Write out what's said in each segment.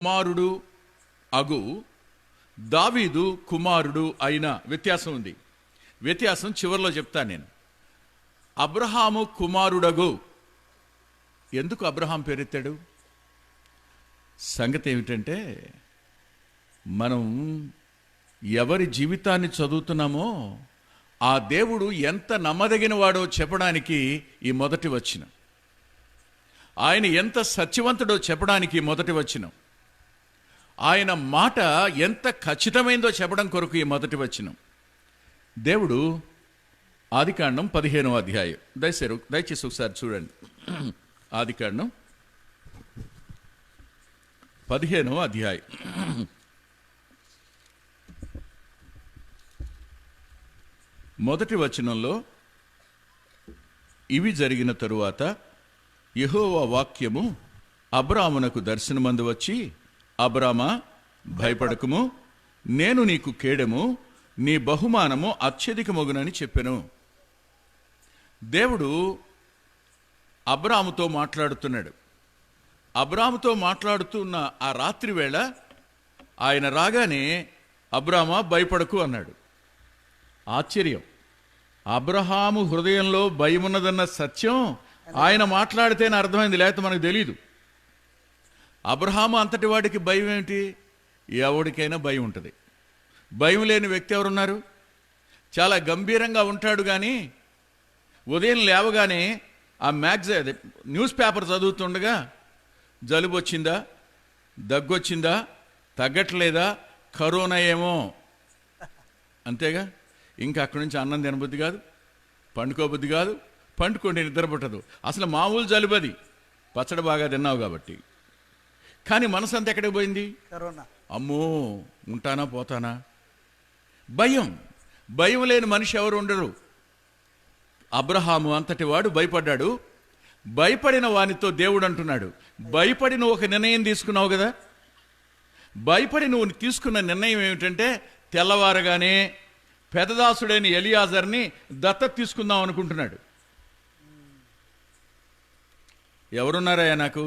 కుమారుడు అగు దావీదు కుమారుడు అయిన వ్యత్యాసం ఉంది. వ్యత్యాసం చివరిలో చెప్తాను నేను. అబ్రహాము కుమారుడగు, ఎందుకు అబ్రహాం పేరెత్తాడు? సంగతి ఏమిటంటే, మనం ఎవరి జీవితాన్ని చదువుతున్నామో ఆ దేవుడు ఎంత నమ్మదగిన వాడో చెప్పడానికి ఈ మొదటి వచనం, ఆయన ఎంత సత్యవంతుడో చెప్పడానికి మొదటి వచనం, ఆయన మాట ఎంత ఖచ్చితమైందో చెప్పడం కొరకు ఈ మొదటి వచనం. దేవుడు ఆదికాండం 15వ అధ్యాయం, దయచేసి ఒకసారి చూడండి. ఆదికాండం 15వ అధ్యాయం మొదటి వచనంలో, ఇవి జరిగిన తరువాత యెహోవా వాక్యము అబ్రామునకు దర్శనమందు వచ్చి, అబ్రామా, భయపడకుము, నేను నీకు కేడము, నీ బహుమానము అత్యధికమగునని చెప్పెను. దేవుడు అబ్రాముతో మాట్లాడుతున్నాడు. అబ్రాముతో మాట్లాడుతున్న ఆ రాత్రి వేళ ఆయన రాగానే, అబ్రామా భయపడకు అన్నాడు. ఆశ్చర్యం! అబ్రహాము హృదయంలో భయం ఉన్నదన్న సత్యం ఆయన మాట్లాడితేనే అర్థమైంది, లేకపోతే మనకు తెలీదు. అబ్రహాము అంతటి వాడికి భయం ఏమిటి? ఎవడికైనా భయం ఉంటుంది. భయం లేని వ్యక్తి ఎవరున్నారు? చాలా గంభీరంగా ఉంటాడు, కానీ ఉదయం లేవగానే ఆ న్యూస్ పేపర్ చదువుతుండగా జలుబు వచ్చిందా, దగ్గొచ్చిందా, తగ్గట్లేదా, కరోనా ఏమో, అంతేగా. ఇంకా అక్కడి నుంచి అన్నం తినబుద్ధి కాదు, పండుకోబుద్ధి కాదు, పండుకుంటే నిద్ర పుట్టదు. అసలు మామూలు జలుబది, పచ్చడి బాగా తిన్నావు కాబట్టి. కానీ మనసు అంతా ఎక్కడికి పోయింది? కరోనా. అమ్మో, ఉంటానా పోతానా, భయం. భయం లేని మనిషి ఎవరు ఉండరు. అబ్రహాము అంతటి వాడు భయపడ్డాడు. భయపడిన వానితో దేవుడు అంటున్నాడు, భయపడి నువ్వు ఒక నిర్ణయం తీసుకున్నావు కదా. భయపడి నువ్వు తీసుకున్న నిర్ణయం ఏమిటంటే, తెల్లవారగానే పెదదాసుడైన ఎలియాజర్ని దత్తత తీసుకుందాం అనుకుంటున్నాడు. ఎవరున్నారయ్యా నాకు?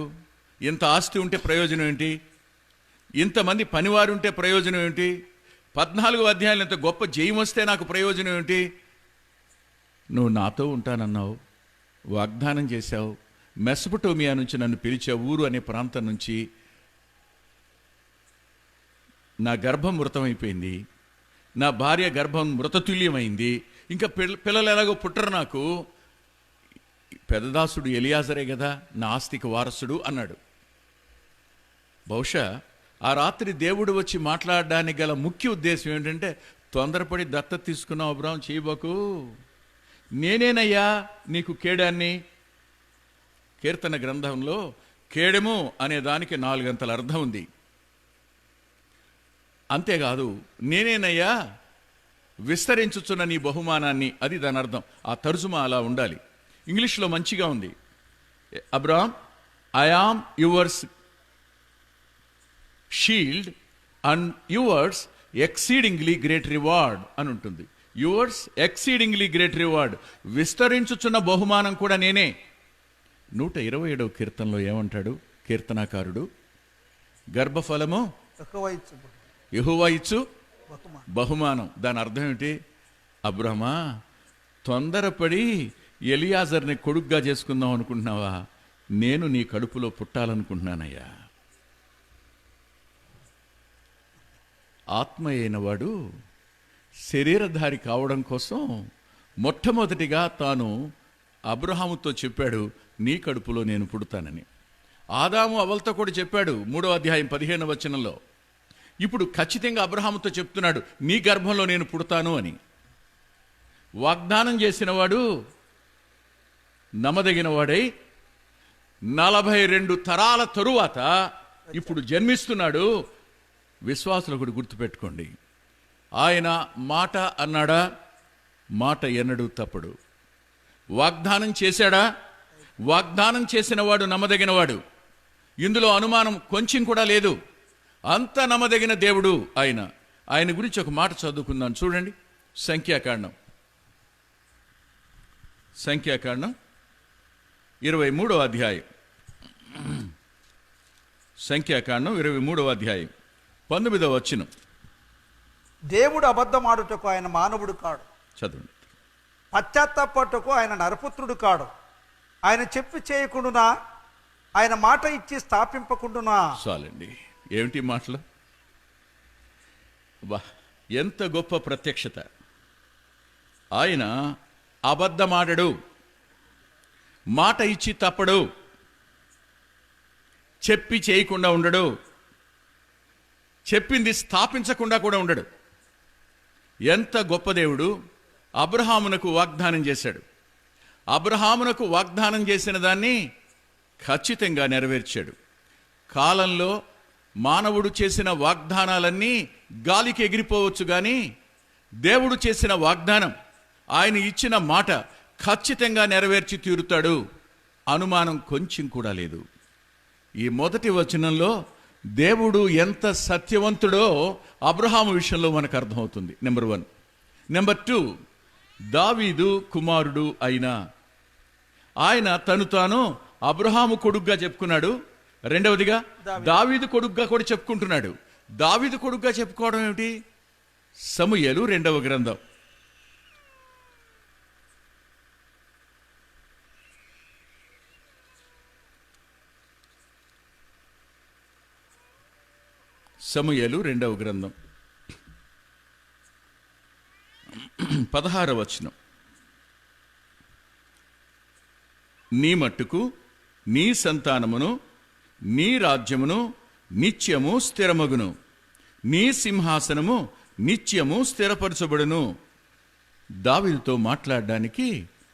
ఇంత ఆస్తి ఉంటే ప్రయోజనం ఏంటి? ఇంతమంది పనివారు ఉంటే ప్రయోజనం ఏంటి? 14వ అధ్యాయంలో ఇంత గొప్ప జయం వస్తే నాకు ప్రయోజనం ఏంటి? నువ్వు నాతో ఉంటానన్నావు, వాగ్దానం చేశావు, మెసపటోమియా నుంచి నన్ను పిలిచావు, ఊరు అనే ప్రాంతం నుంచి. నా గర్భం మృతమైపోయింది, నా భార్య గర్భం మృతతుల్యమైంది, ఇంకా పిల్లలు ఎలాగో పుట్టరు నాకు. పెదదాసుడు ఎలియాజరే కదా నా ఆస్తికి వారసుడు అన్నాడు. బహుశా ఆ రాత్రి దేవుడు వచ్చి మాట్లాడడానికి గల ముఖ్య ఉద్దేశం ఏంటంటే, తొందరపడి దత్తత తీసుకున్నావు అబ్రాహం, చేయబోకు, నేనేనయ్యా నీకు కేడాన్ని. కీర్తన గ్రంథంలో కేడము అనే దానికి 4 గంటల అర్థం ఉంది. అంతేకాదు, నేనేనయ్యా విస్తరించుచున్న నీ బహుమానాన్ని, అది దాని అర్థం. ఆ తర్జుమా అలా ఉండాలి. ఇంగ్లీష్లో మంచిగా ఉంది. Abram, I am yours shield and yours exceedingly great reward అని ఉంటుంది. యువర్స్ ఎక్సీడింగ్లీ గ్రేట్ రివార్డ్, విస్తరించుచున్న బహుమానం కూడా నేనే. 127వ కీర్తనలో ఏమంటాడు కీర్తనాకారుడు? గర్భఫలము యెహోవా ఇచ్చు బహుమానం. దాని అర్థం ఏమిటి? అబ్రహమా, తొందరపడి ఎలియాజర్ని కొడుగ్గా చేసుకుందాం అనుకుంటున్నావా? నేను నీ కడుపులో పుట్టాలనుకుంటున్నానయ్యా. ఆత్మ అయిన వాడు శరీరధారి కావడం కోసం మొట్టమొదటిగా తాను అబ్రహాముతో చెప్పాడు, నీ కడుపులో నేను పుడతానని. ఆదాము అవలతో కూడా చెప్పాడు 3వ అధ్యాయం 15వ వచనంలో. ఇప్పుడు ఖచ్చితంగా అబ్రహాముతో చెప్తున్నాడు, నీ గర్భంలో నేను పుడతాను అని. వాగ్దానం చేసిన వాడు నమ్మదగిన వాడై 42 తరాల తరువాత ఇప్పుడు జన్మిస్తున్నాడు. విశ్వాసులు కూడా గుర్తుపెట్టుకోండి, ఆయన మాట అన్నాడా? మాట ఎన్నడూ తప్పడు. వాగ్దానం చేశాడా? వాగ్దానం చేసిన వాడు నమ్మదగినవాడు. ఇందులో అనుమానం కొంచెం కూడా లేదు. అంత నమ్మదగిన దేవుడు ఆయన. ఆయన గురించి ఒక మాట చదువుకుందాం, చూడండి. సంఖ్యాకాండం 23వ అధ్యాయం సంఖ్యాకాండం 23వ అధ్యాయం 19వ వచనం. దేవుడు అబద్ధమాడుటకు ఆయన మానవుడు కాడు, చదవండి. పశ్చాత్తాపట్టుకు ఆయన నరపుత్రుడు కాడు. ఆయన చెప్పి చేయకుండునా, ఆయన మాట ఇచ్చి స్థాపింపకుండునా. చాలండి. ఏమిటి మాటలు? వా, ఎంత గొప్ప ప్రత్యక్షత! ఆయన అబద్ధమాడడు, మాట ఇచ్చి తప్పడు, చెప్పి చేయకుండా ఉండడు, చెప్పింది స్థాపించకుండా కూడా ఉండడు. ఎంత గొప్ప దేవుడు! అబ్రహామునకు వాగ్దానం చేశాడు. అబ్రహామునకు వాగ్దానం చేసిన దాన్ని ఖచ్చితంగా నెరవేర్చాడు. కాలంలో మానవుడు చేసిన వాగ్దానాలన్నీ గాలికి ఎగిరిపోవచ్చు, కానీ దేవుడు చేసిన వాగ్దానం, ఆయన ఇచ్చిన మాట ఖచ్చితంగా నెరవేర్చి తీరుతాడు. అనుమానం కొంచెం కూడా లేదు. ఈ మొదటి వచనంలో దేవుడు ఎంత సత్యవంతుడో అబ్రహాము విషయంలో మనకు అర్థమవుతుంది. నెంబర్ 1. నెంబర్ 2, దావీదు కుమారుడు అయిన ఆయన తను తాను అబ్రహాము కొడుగ్గా చెప్పుకున్నాడు. రెండవదిగా దావీదు కొడుగ్గా కూడా చెప్పుకుంటున్నాడు. దావీదు కొడుగ్గా చెప్పుకోవడం ఏమిటి? సమూయేలు 2వ గ్రంథం. సమూయేలు 2వ గ్రంథం 16వ వచనం. నీ మట్టుకు నీ సంతానమును నీ రాజ్యమును నిత్యము స్థిరమగును, నీ సింహాసనము నిత్యము స్థిరపరచబడును. దావీదుతో మాట్లాడడానికి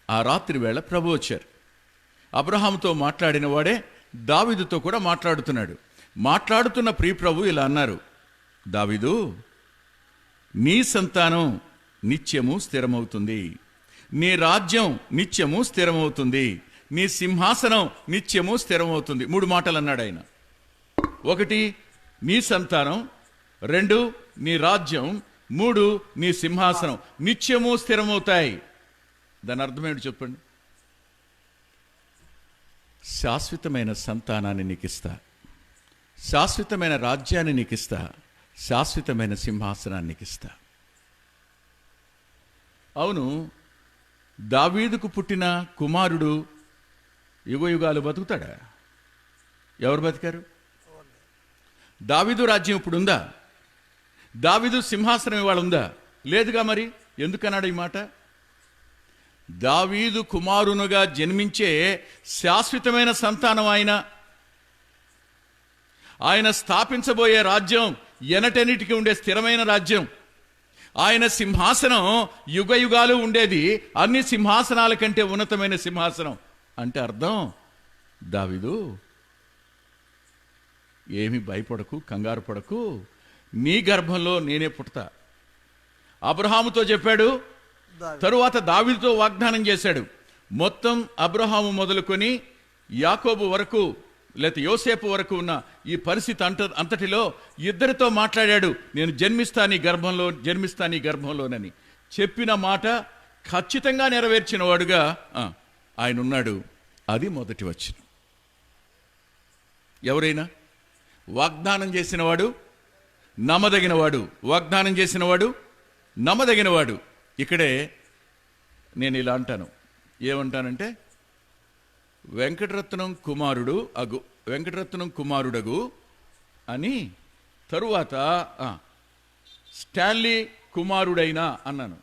ఆ రాత్రి వేళ ప్రభు వచ్చారు. అబ్రహాముతో మాట్లాడిన వాడే దావీదుతో కూడా మాట్లాడుతున్నాడు. మాట్లాడుతున్న ప్రియప్రభు ఇలా అన్నారు, దావీదు, నీ సంతానం నిత్యము స్థిరమవుతుంది, నీ రాజ్యం నిత్యము స్థిరమవుతుంది, నీ సింహాసనం నిత్యము స్థిరమవుతుంది. 3 మాటలు అన్నాడు ఆయన. 1, నీ సంతానం. 2, నీ రాజ్యం. 3, నీ సింహాసనం నిత్యము స్థిరమవుతాయి. దాని అర్థమేంటి చెప్పండి? శాశ్వతమైన సంతానాన్ని నీకు ఇస్తా, శాశ్వతమైన రాజ్యాన్ని నీకు ఇస్తా, శాశ్వతమైన సింహాసనాన్ని నీకు ఇస్తా. అవును, దావీదుకు పుట్టిన కుమారుడు యుగయుగాలు బతుకుతాడా? ఎవరు బతికారు? దావీదు రాజ్యం ఇప్పుడు ఉందా? దావీదు సింహాసనం ఇవాళ ఉందా? లేదుగా. మరి ఎందుకన్నాడు ఈ మాట? దావీదు కుమారునుగా జన్మించే శాశ్వతమైన సంతానం ఆయన స్థాపించబోయే రాజ్యం ఎనటెన్నిటికీ ఉండే స్థిరమైన రాజ్యం. ఆయన సింహాసనం యుగయుగాలు ఉండేది, అన్ని సింహాసనాల కంటే ఉన్నతమైన సింహాసనం. అంటే అర్థం, దావీదు ఏమి భయపడకు, కంగారు పడకు, నీ గర్భంలో నేనే పుడతా. అబ్రహాముతో చెప్పాడు, తరువాత దావీదుతో వాగ్దానం చేశాడు. మొత్తం అబ్రహాము మొదలుకొని యాకోబు వరకు, లేకపోతే యోసేపు వరకు ఉన్న ఈ పరిస్థితి అంతటిలో ఇద్దరితో మాట్లాడాడు. నేను జన్మిస్తా నీ గర్భంలోనని చెప్పిన మాట ఖచ్చితంగా నెరవేర్చిన వాడుగా ఆయన ఉన్నాడు. అది మొదటి వచనం. ఎవరైనా వాగ్దానం చేసినవాడు నమ్మదగినవాడు, వాగ్దానం చేసినవాడు నమ్మదగినవాడు. ఇక్కడే నేను ఇలా అంటాను, ఏమంటానంటే, వెంకటరత్నం కుమారుడగు అని, తరువాత స్టాన్లీ కుమారుడైనా అన్నాను.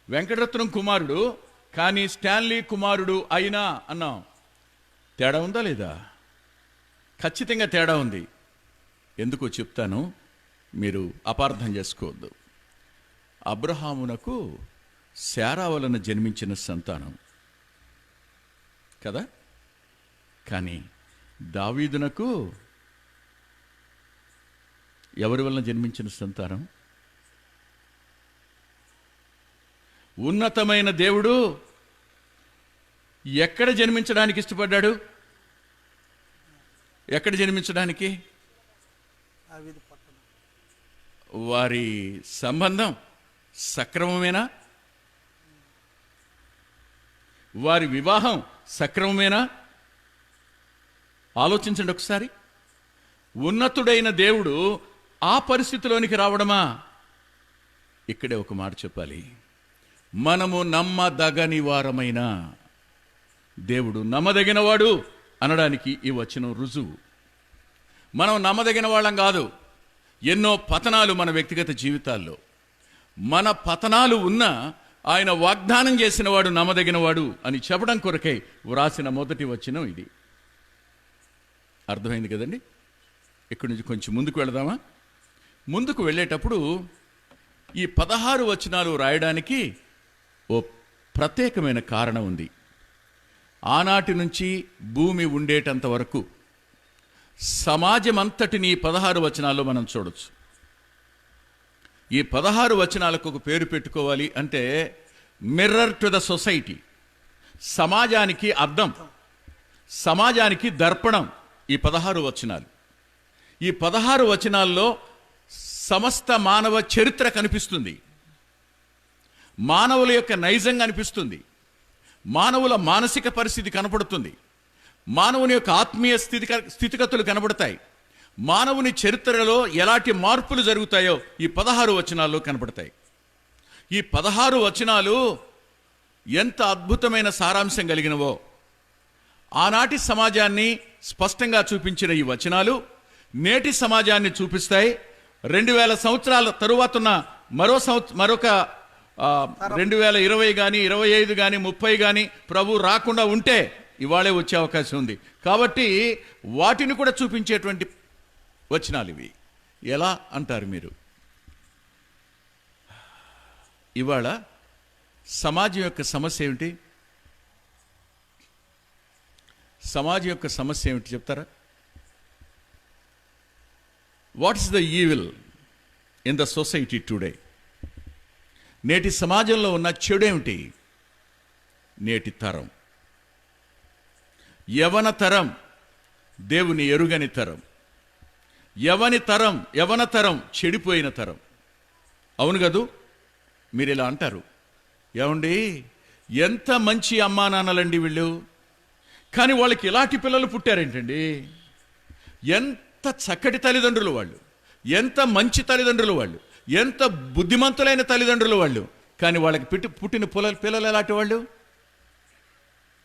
వెంకటరత్నం కుమారుడు కానీ స్టాన్లీ కుమారుడు అయినా అన్నాం. తేడా ఉందా లేదా? ఖచ్చితంగా తేడా ఉంది. ఎందుకో చెప్తాను, మీరు అపార్థం చేసుకోవద్దు. అబ్రహామునకు శారా వలన జన్మించిన సంతానం కదా, కానీ దావీదునకు ఎవరి వలన జన్మించిన సంతానం? ఉన్నతమైన దేవుడు ఎక్కడ జన్మించడానికి ఇష్టపడ్డాడు? ఎక్కడ జన్మించడానికి? వారి సంబంధం సక్రమమేనా? వారి వివాహం సక్రమమేనా? ఆలోచించండి ఒకసారి. ఉన్నతుడైన దేవుడు ఆ పరిస్థితిలోనికి రావడమా? ఇక్కడే ఒక మాట చెప్పాలి. మనము నమ్మదగని వారమైన దేవుడు నమ్మదగినవాడు అనడానికి ఈ వచనం రుజువు. మనం నమ్మదగిన వాళ్ళం కాదు. ఎన్నో పతనాలు మన వ్యక్తిగత జీవితాల్లో, మన పతనాలు ఉన్నా ఆయన వాగ్దానం చేసిన వాడు నమ్మదగినవాడు అని చెప్పడం కొరకై వ్రాసిన మొదటి వచనం ఇది. అర్థమైంది కదండి? ఇక్కడి నుంచి కొంచెం ముందుకు వెళదామా? ముందుకు వెళ్ళేటప్పుడు ఈ 16 వచనాలు రాయడానికి ఓ ప్రత్యేకమైన కారణం ఉంది. ఆనాటి నుంచి భూమి ఉండేటంత వరకు సమాజం అంతటిని 16 వచనాల్లో మనం చూడొచ్చు. ఈ 16 వచనాలకు ఒక పేరు పెట్టుకోవాలి అంటే మిర్రర్ టు ద సొసైటీ, సమాజానికి అద్దం, సమాజానికి దర్పణం ఈ 16 వచనాలు. ఈ 16 వచనాల్లో సమస్త మానవ చరిత్ర కనిపిస్తుంది, మానవుల యొక్క నైజం కనిపిస్తుంది, మానవుల మానసిక పరిస్థితి కనపడుతుంది, మానవుని యొక్క ఆత్మీయ స్థితిగతులు కనబడతాయి, మానవుని చరిత్రలో ఎలాంటి మార్పులు జరుగుతాయో ఈ 16 వచనాల్లో కనపడతాయి. ఈ 16 వచనాలు ఎంత అద్భుతమైన సారాంశం కలిగినవో ఆనాటి సమాజాన్ని స్పష్టంగా చూపించిన ఈ వచనాలు నేటి సమాజాన్ని చూపిస్తాయి. 2000 సంవత్సరాల తరువాత ఉన్న మరొక 2020 కానీ 25 కానీ 30 కానీ ప్రభు రాకుండా ఉంటే ఇవాళే వచ్చే అవకాశం ఉంది. కాబట్టి వాటిని కూడా చూపించేటువంటి వచనాలు ఇవి. ఎలా అంటారు మీరు? ఇవాళ సమాజం యొక్క సమస్య ఏమిటి? సమాజం యొక్క సమస్య ఏమిటి చెప్తారా? What is the evil in the society today? నేటి సమాజంలో ఉన్న చెడేమిటి? నేటి తరం, యవన తరం, దేవుని ఎరుగని తరం, యవన తరం చెడిపోయిన తరం. అవును కదూ? మీరు ఇలా అంటారు, ఏమండి ఎంత మంచి అమ్మా నాన్నలండి వీళ్ళు, కానీ వాళ్ళకి ఇలాంటి పిల్లలు పుట్టారేంటండి? ఎంత చక్కటి తల్లిదండ్రులు వాళ్ళు, ఎంత మంచి తల్లిదండ్రులు వాళ్ళు, ఎంత బుద్ధిమంతులైన తల్లిదండ్రులు వాళ్ళు, కానీ వాళ్ళకి పుట్టిన పిల్లలు ఎలాంటి వాళ్ళు?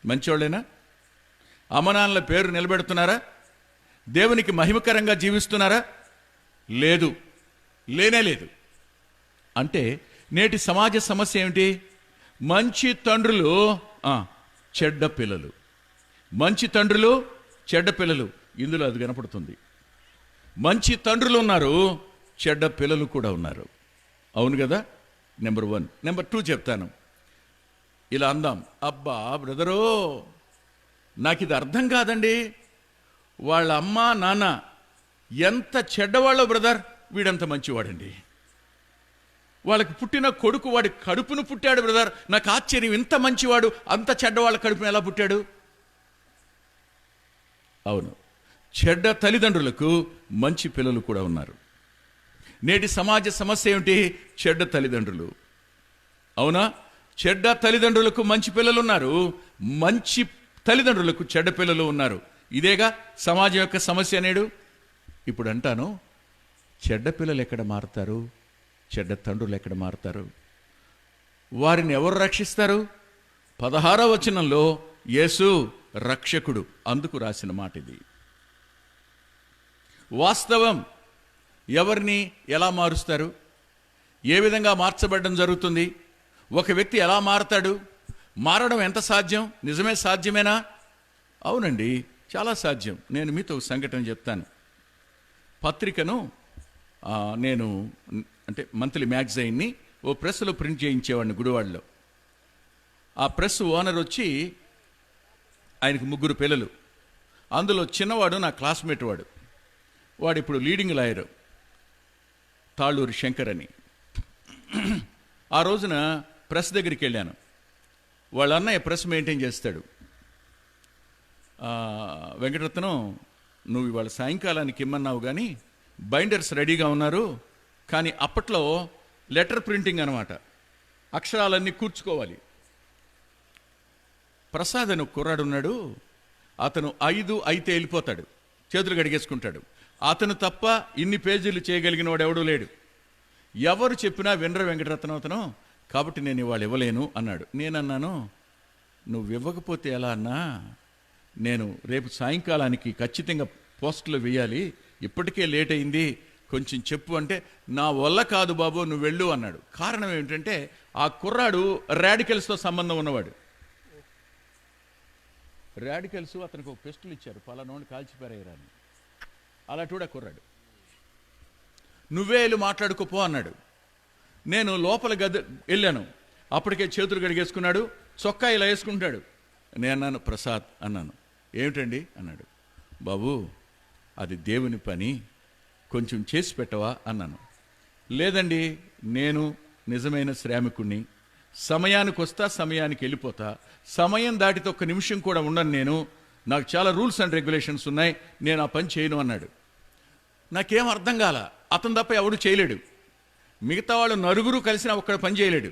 మంచివాళ్ళేనా? అమ్మనాన్నల పేరు నిలబెడుతున్నారా? దేవునికి మహిమకరంగా జీవిస్తున్నారా? లేదు, లేనే లేదు. అంటే నేటి సమాజ సమస్య ఏమిటి? మంచి తండ్రులు చెడ్డ పిల్లలు, మంచి తండ్రులు చెడ్డ పిల్లలు. ఇందులో అది కనపడుతుంది. మంచి తండ్రులు ఉన్నారు, చెడ్డ పిల్లలు కూడా ఉన్నారు. అవును కదా? నెంబర్ 1. నెంబర్ 2 చెప్తాను. ఇలా అందాం, అబ్బా బ్రదరో నాకు ఇది అర్థం కాదండి, వాళ్ళ అమ్మ నాన్న ఎంత చెడ్డవాళ్ళో బ్రదర్, వీడంత మంచివాడండి. వాళ్ళకి పుట్టిన కొడుకు వాడి కడుపును పుట్టాడు బ్రదర్, నాకు ఆశ్చర్యం, ఇంత మంచివాడు అంత చెడ్డవాళ్ళ కడుపును ఎలా పుట్టాడు? అవును, చెడ్డ తల్లిదండ్రులకు మంచి పిల్లలు కూడా ఉన్నారు. నేటి సమాజ సమస్య ఏమిటి? చెడ్డ తల్లిదండ్రులు. అవునా? చెడ్డ తల్లిదండ్రులకు మంచి పిల్లలు ఉన్నారు, మంచి తల్లిదండ్రులకు చెడ్డ పిల్లలు ఉన్నారు. ఇదేగా సమాజం యొక్క సమస్య నేడు. ఇప్పుడు అంటాను, చెడ్డ పిల్లలు ఎక్కడ మారుతారు? చెడ్డ తండ్రులు ఎక్కడ మారుతారు? వారిని ఎవరు రక్షిస్తారు? 16వ వచనంలో యేసు రక్షకుడు, అందుకు రాసిన మాట ఇది. వాస్తవం. ఎవరిని ఎలా మారుస్తారు? ఏ విధంగా మార్చబడడం జరుగుతుంది? ఒక వ్యక్తి ఎలా మారతాడు? మారడం ఎంత సాధ్యం? నిజమే సాధ్యమేనా? అవునండి, చాలా సాధ్యం. నేను మీతో ఒక సంఘటన చెప్తాను. పత్రికను నేను అంటే మంత్లీ మ్యాగజైన్ని ఓ ప్రెస్లో ప్రింట్ చేయించేవాడిని గుడివాడలో. ఆ ప్రెస్ ఓనర్ వచ్చి, ఆయనకు 3 పిల్లలు, అందులో చిన్నవాడు నా క్లాస్మేట్ వాడు ఇప్పుడు లీడింగ్ లాయరు, తాళ్ళూరి శంకర్ అని. ఆ రోజున ప్రెస్ దగ్గరికి వెళ్ళాను. వాళ్ళ అన్నయ్య ప్రెస్ మెయింటైన్ చేస్తాడు. వెంకటరత్నం, నువ్వు ఇవాళ సాయంకాలానికి ఇమ్మన్నావు కానీ బైండర్స్ రెడీగా ఉన్నారు, కానీ అప్పట్లో లెటర్ ప్రింటింగ్ అనమాట, అక్షరాలన్నీ కూర్చుకోవాలి. ప్రసాద్ అని కుర్రాడు ఉన్నాడు, అతను 5 అయితే వెళ్ళిపోతాడు, చేతులు కడిగేసుకుంటాడు. అతను తప్ప ఇన్ని పేజీలు చేయగలిగిన వాడు ఎవడూ లేడు. ఎవరు చెప్పినా వినర వెంకటరత్నం అతను, కాబట్టి నేను ఇవాళ ఇవ్వలేను అన్నాడు. నేనన్నాను, నువ్వు ఇవ్వకపోతే ఎలా అన్నా, నేను రేపు సాయంకాలానికి ఖచ్చితంగా పోస్టులో వేయాలి, ఇప్పటికే లేట్ అయింది, కొంచెం చెప్పు అంటే, నా వల్ల కాదు బాబు, నువ్వు వెళ్ళు అన్నాడు. కారణం ఏమిటంటే ఆ కుర్రాడు రాడికల్స్తో సంబంధం ఉన్నవాడు. రాడికల్స్ అతనికి ఒక పెస్టులు ఇచ్చారు, పలానోని కాల్చిపారేయరాని. అలా చూడ కుర్రాడు, నువ్వే వెళ్ళి మాట్లాడుకోపో అన్నాడు. నేను లోపల గది వెళ్ళాను, అప్పటికే చేతులు కడిగేసుకున్నాడు, చొక్కా ఇలా వేసుకుంటాడు. నేను అన్నాను, ప్రసాద్ అన్నాను. ఏమిటండి అన్నాడు. బాబు అది దేవుని పని, కొంచెం చేసి పెట్టవా అన్నాను. లేదండి, నేను నిజమైన శ్రామికుణ్ణి, సమయానికి వస్తా, సమయానికి వెళ్ళిపోతా, సమయం దాటితే ఒక్క నిమిషం కూడా ఉండను నేను, నాకు చాలా రూల్స్ అండ్ రెగ్యులేషన్స్ ఉన్నాయి, నేను ఆ పని చేయను అన్నాడు. నాకేం అర్థం కాల. అతను తప్ప ఎవడు చేయలేడు, మిగతా వాళ్ళు నలుగురు కలిసిన ఒక్కడ పని చేయలేడు.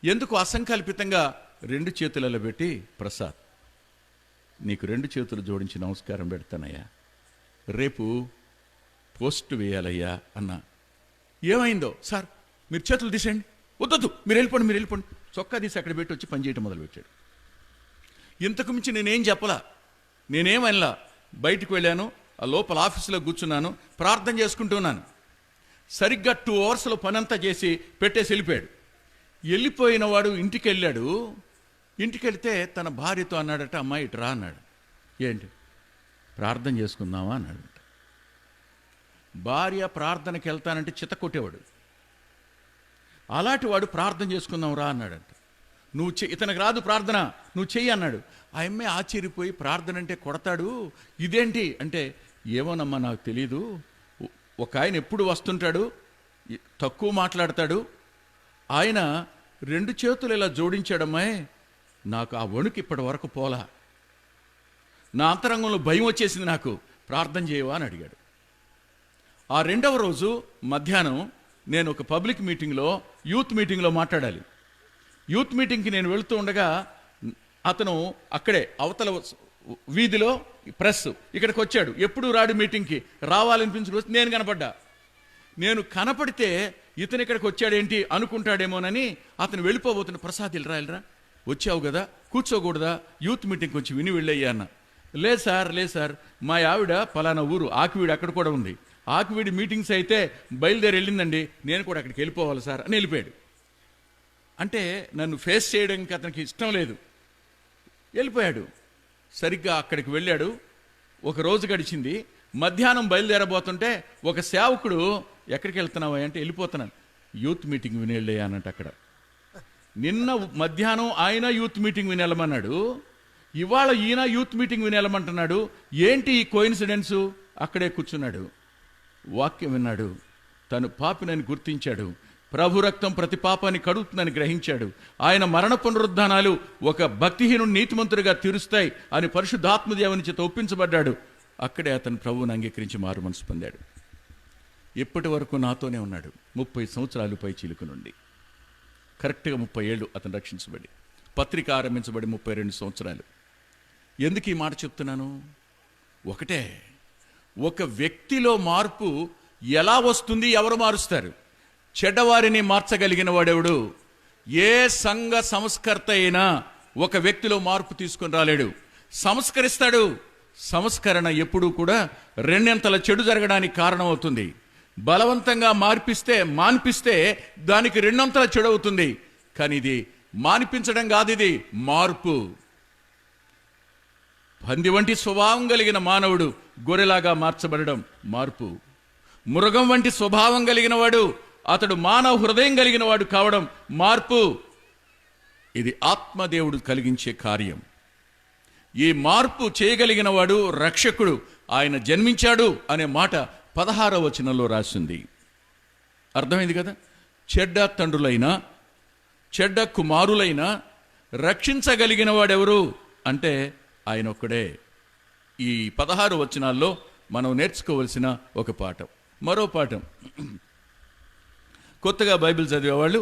ఎందుకు అసంకల్పితంగా 2 చేతులలో పెట్టి, ప్రసాద్ నీకు 2 చేతులు జోడించి నమస్కారం పెడతానయ్యా, రేపు పోస్ట్ వేయాలయ్యా అన్నా. ఏమైందో, సార్ మీరు చేతులు తీసేయండి, వద్దొద్దు మీరు వెళ్ళిపోండి, చొక్కా తీసి అక్కడ పెట్టి వచ్చి పనిచేయటం మొదలుపెట్టాడు. ఇంతకు మించి నేనేం చెప్పలా, నేనేమనలా. బయటికి వెళ్ళాను, ఆ లోపల ఆఫీసులో కూర్చున్నాను, ప్రార్థన చేసుకుంటున్నాను. సరిగ్గా 2 అవర్స్లో పనంతా చేసి పెట్టేసి వెళ్ళిపోయాడు. వెళ్ళిపోయిన వాడు ఇంటికి వెళ్ళాడు. ఇంటికి వెళ్తే తన భార్యతో అన్నాడట, అమ్మాయి ఇటు రా అన్నాడు. ఏంటి, ప్రార్థన చేసుకుందామా అన్నాడు. భార్య ప్రార్థనకి వెళ్తానంటే చిత్త కొట్టేవాడు. అలాంటి వాడు ప్రార్థన చేసుకుందాం రా అన్నాడంట. ఇతనికి రాదు ప్రార్థన, నువ్వు చెయ్యి అన్నాడు. ఆ అమ్మాయి ఆశ్చర్యపోయి, ప్రార్థన అంటే కొడతాడు, ఇదేంటి అంటే, ఏమోనమ్మా నాకు తెలీదు, ఒక ఆయన ఎప్పుడు వస్తుంటాడు, తక్కువ మాట్లాడతాడు, ఆయన 2 చేతులు ఇలా జోడించాడమ్మాయి, నాకు ఆ వణుకు ఇప్పటి వరకు పోలా, నా అంతరంగంలో భయం వచ్చేసింది, నాకు ప్రార్థన చేయవా అని అడిగాడు. ఆ 2వ రోజు మధ్యాహ్నం నేను ఒక పబ్లిక్ మీటింగ్లో, యూత్ మీటింగ్లో మాట్లాడాలి. యూత్ మీటింగ్కి నేను వెళుతూ ఉండగా అతను అక్కడే అవతల వీధిలో ప్రెస్ ఇక్కడికి వచ్చాడు. ఎప్పుడు రాడు మీటింగ్కి, రావాలనిపించుకొస్తే నేను కనపడ్డా. నేను కనపడితే ఇతను ఇక్కడికి వచ్చాడేంటి అనుకుంటాడేమోనని అతను వెళ్ళిపోబోతున్న, ప్రసాద్ వెళ్ళరా వచ్చావు కదా, కూర్చోకూడదా, యూత్ మీటింగ్ కొంచెం విని వెళ్ళయ్యా అన్న. లేదు సార్, మా ఆవిడ పలానా ఊరు ఆకివీడు అక్కడ కూడా ఉంది, ఆకివీడి మీటింగ్స్ అయితే బయలుదేరి వెళ్ళిందండి, నేను కూడా అక్కడికి వెళ్ళిపోవాలి సార్ అని వెళ్ళిపోయాడు. అంటే నన్ను ఫేస్ చేయడానికి అతనికి ఇష్టం లేదు, వెళ్ళిపోయాడు. సరిగ్గా అక్కడికి వెళ్ళాడు. ఒక రోజు గడిచింది. మధ్యాహ్నం బయలుదేరబోతుంటే ఒక సేవకుడు, ఎక్కడికి వెళ్తున్నావా అంటే, వెళ్ళిపోతున్నాను, యూత్ మీటింగ్ విని వెళ్ళాయా అన్నట్టు. అక్కడ నిన్న మధ్యాహ్నం ఆయన యూత్ మీటింగ్ విని వెళ్ళమన్నాడు, ఇవాళ ఈయన యూత్ మీటింగ్ విని వెళ్ళమంటున్నాడు. ఏంటి ఈ కోయిన్సిడెన్సు? అక్కడే కూర్చున్నాడు, వాక్యం విన్నాడు, తను పాపినని గుర్తించాడు, ప్రభు రక్తం ప్రతి పాపాన్ని కడుగుతుందని గ్రహించాడు, ఆయన మరణ పునరుద్ధానాలు ఒక భక్తిహీనుడు నీతిమంతుడిగా తీరుస్తాయి అని పరిశుద్ధాత్మదేవుని చేత ఒప్పించబడ్డాడు. అక్కడే అతను ప్రభువుని అంగీకరించి మారు మనసు పొందాడు. ఇప్పటి వరకు నాతోనే ఉన్నాడు. 30 సంవత్సరాలు పై చిలుకు నుండి, కరెక్ట్గా 30 ఏళ్ళు అతను రక్షించబడి, పత్రిక ఆరంభించబడి 32 సంవత్సరాలు. ఎందుకు ఈ మాట చెప్తున్నాను? ఒకటే, ఒక వ్యక్తిలో మార్పు ఎలా వస్తుంది, ఎవరు మారుస్తారు? చెడ్డవారిని మార్చగలిగిన వాడెవడు? ఏ సంఘ సంస్కర్త అయినా ఒక వ్యక్తిలో మార్పు తీసుకొని రాలేడు. సంస్కరిస్తాడు, సంస్కరణ ఎప్పుడూ కూడా 2 చెడు జరగడానికి కారణం అవుతుంది. బలవంతంగా మాన్పిస్తే దానికి 2 చెడు అవుతుంది. కానీ ఇది మాన్పించడం కాదు, ఇది మార్పు. పంది వంటి స్వభావం కలిగిన మానవుడు గొర్రెలాగా మార్చబడడం మార్పు. మృగం వంటి స్వభావం కలిగిన వాడు, అతడు మానవ హృదయం కలిగిన వాడు కావడం మార్పు. ఇది ఆత్మదేవుడు కలిగించే కార్యం. ఈ మార్పు చేయగలిగిన వాడు రక్షకుడు, ఆయన జన్మించాడు అనే మాట 16వ వచనంలో రాసింది. అర్థమైంది కదా? చెడ్డ తండ్రులైనా చెడ్డ కుమారులైనా రక్షించగలిగిన వాడెవరు అంటే ఆయన ఒక్కడే. ఈ 16 వచనాల్లో మనం నేర్చుకోవలసిన ఒక పాఠం. మరో పాఠం, కొత్తగా బైబిల్ చదివేవాళ్ళు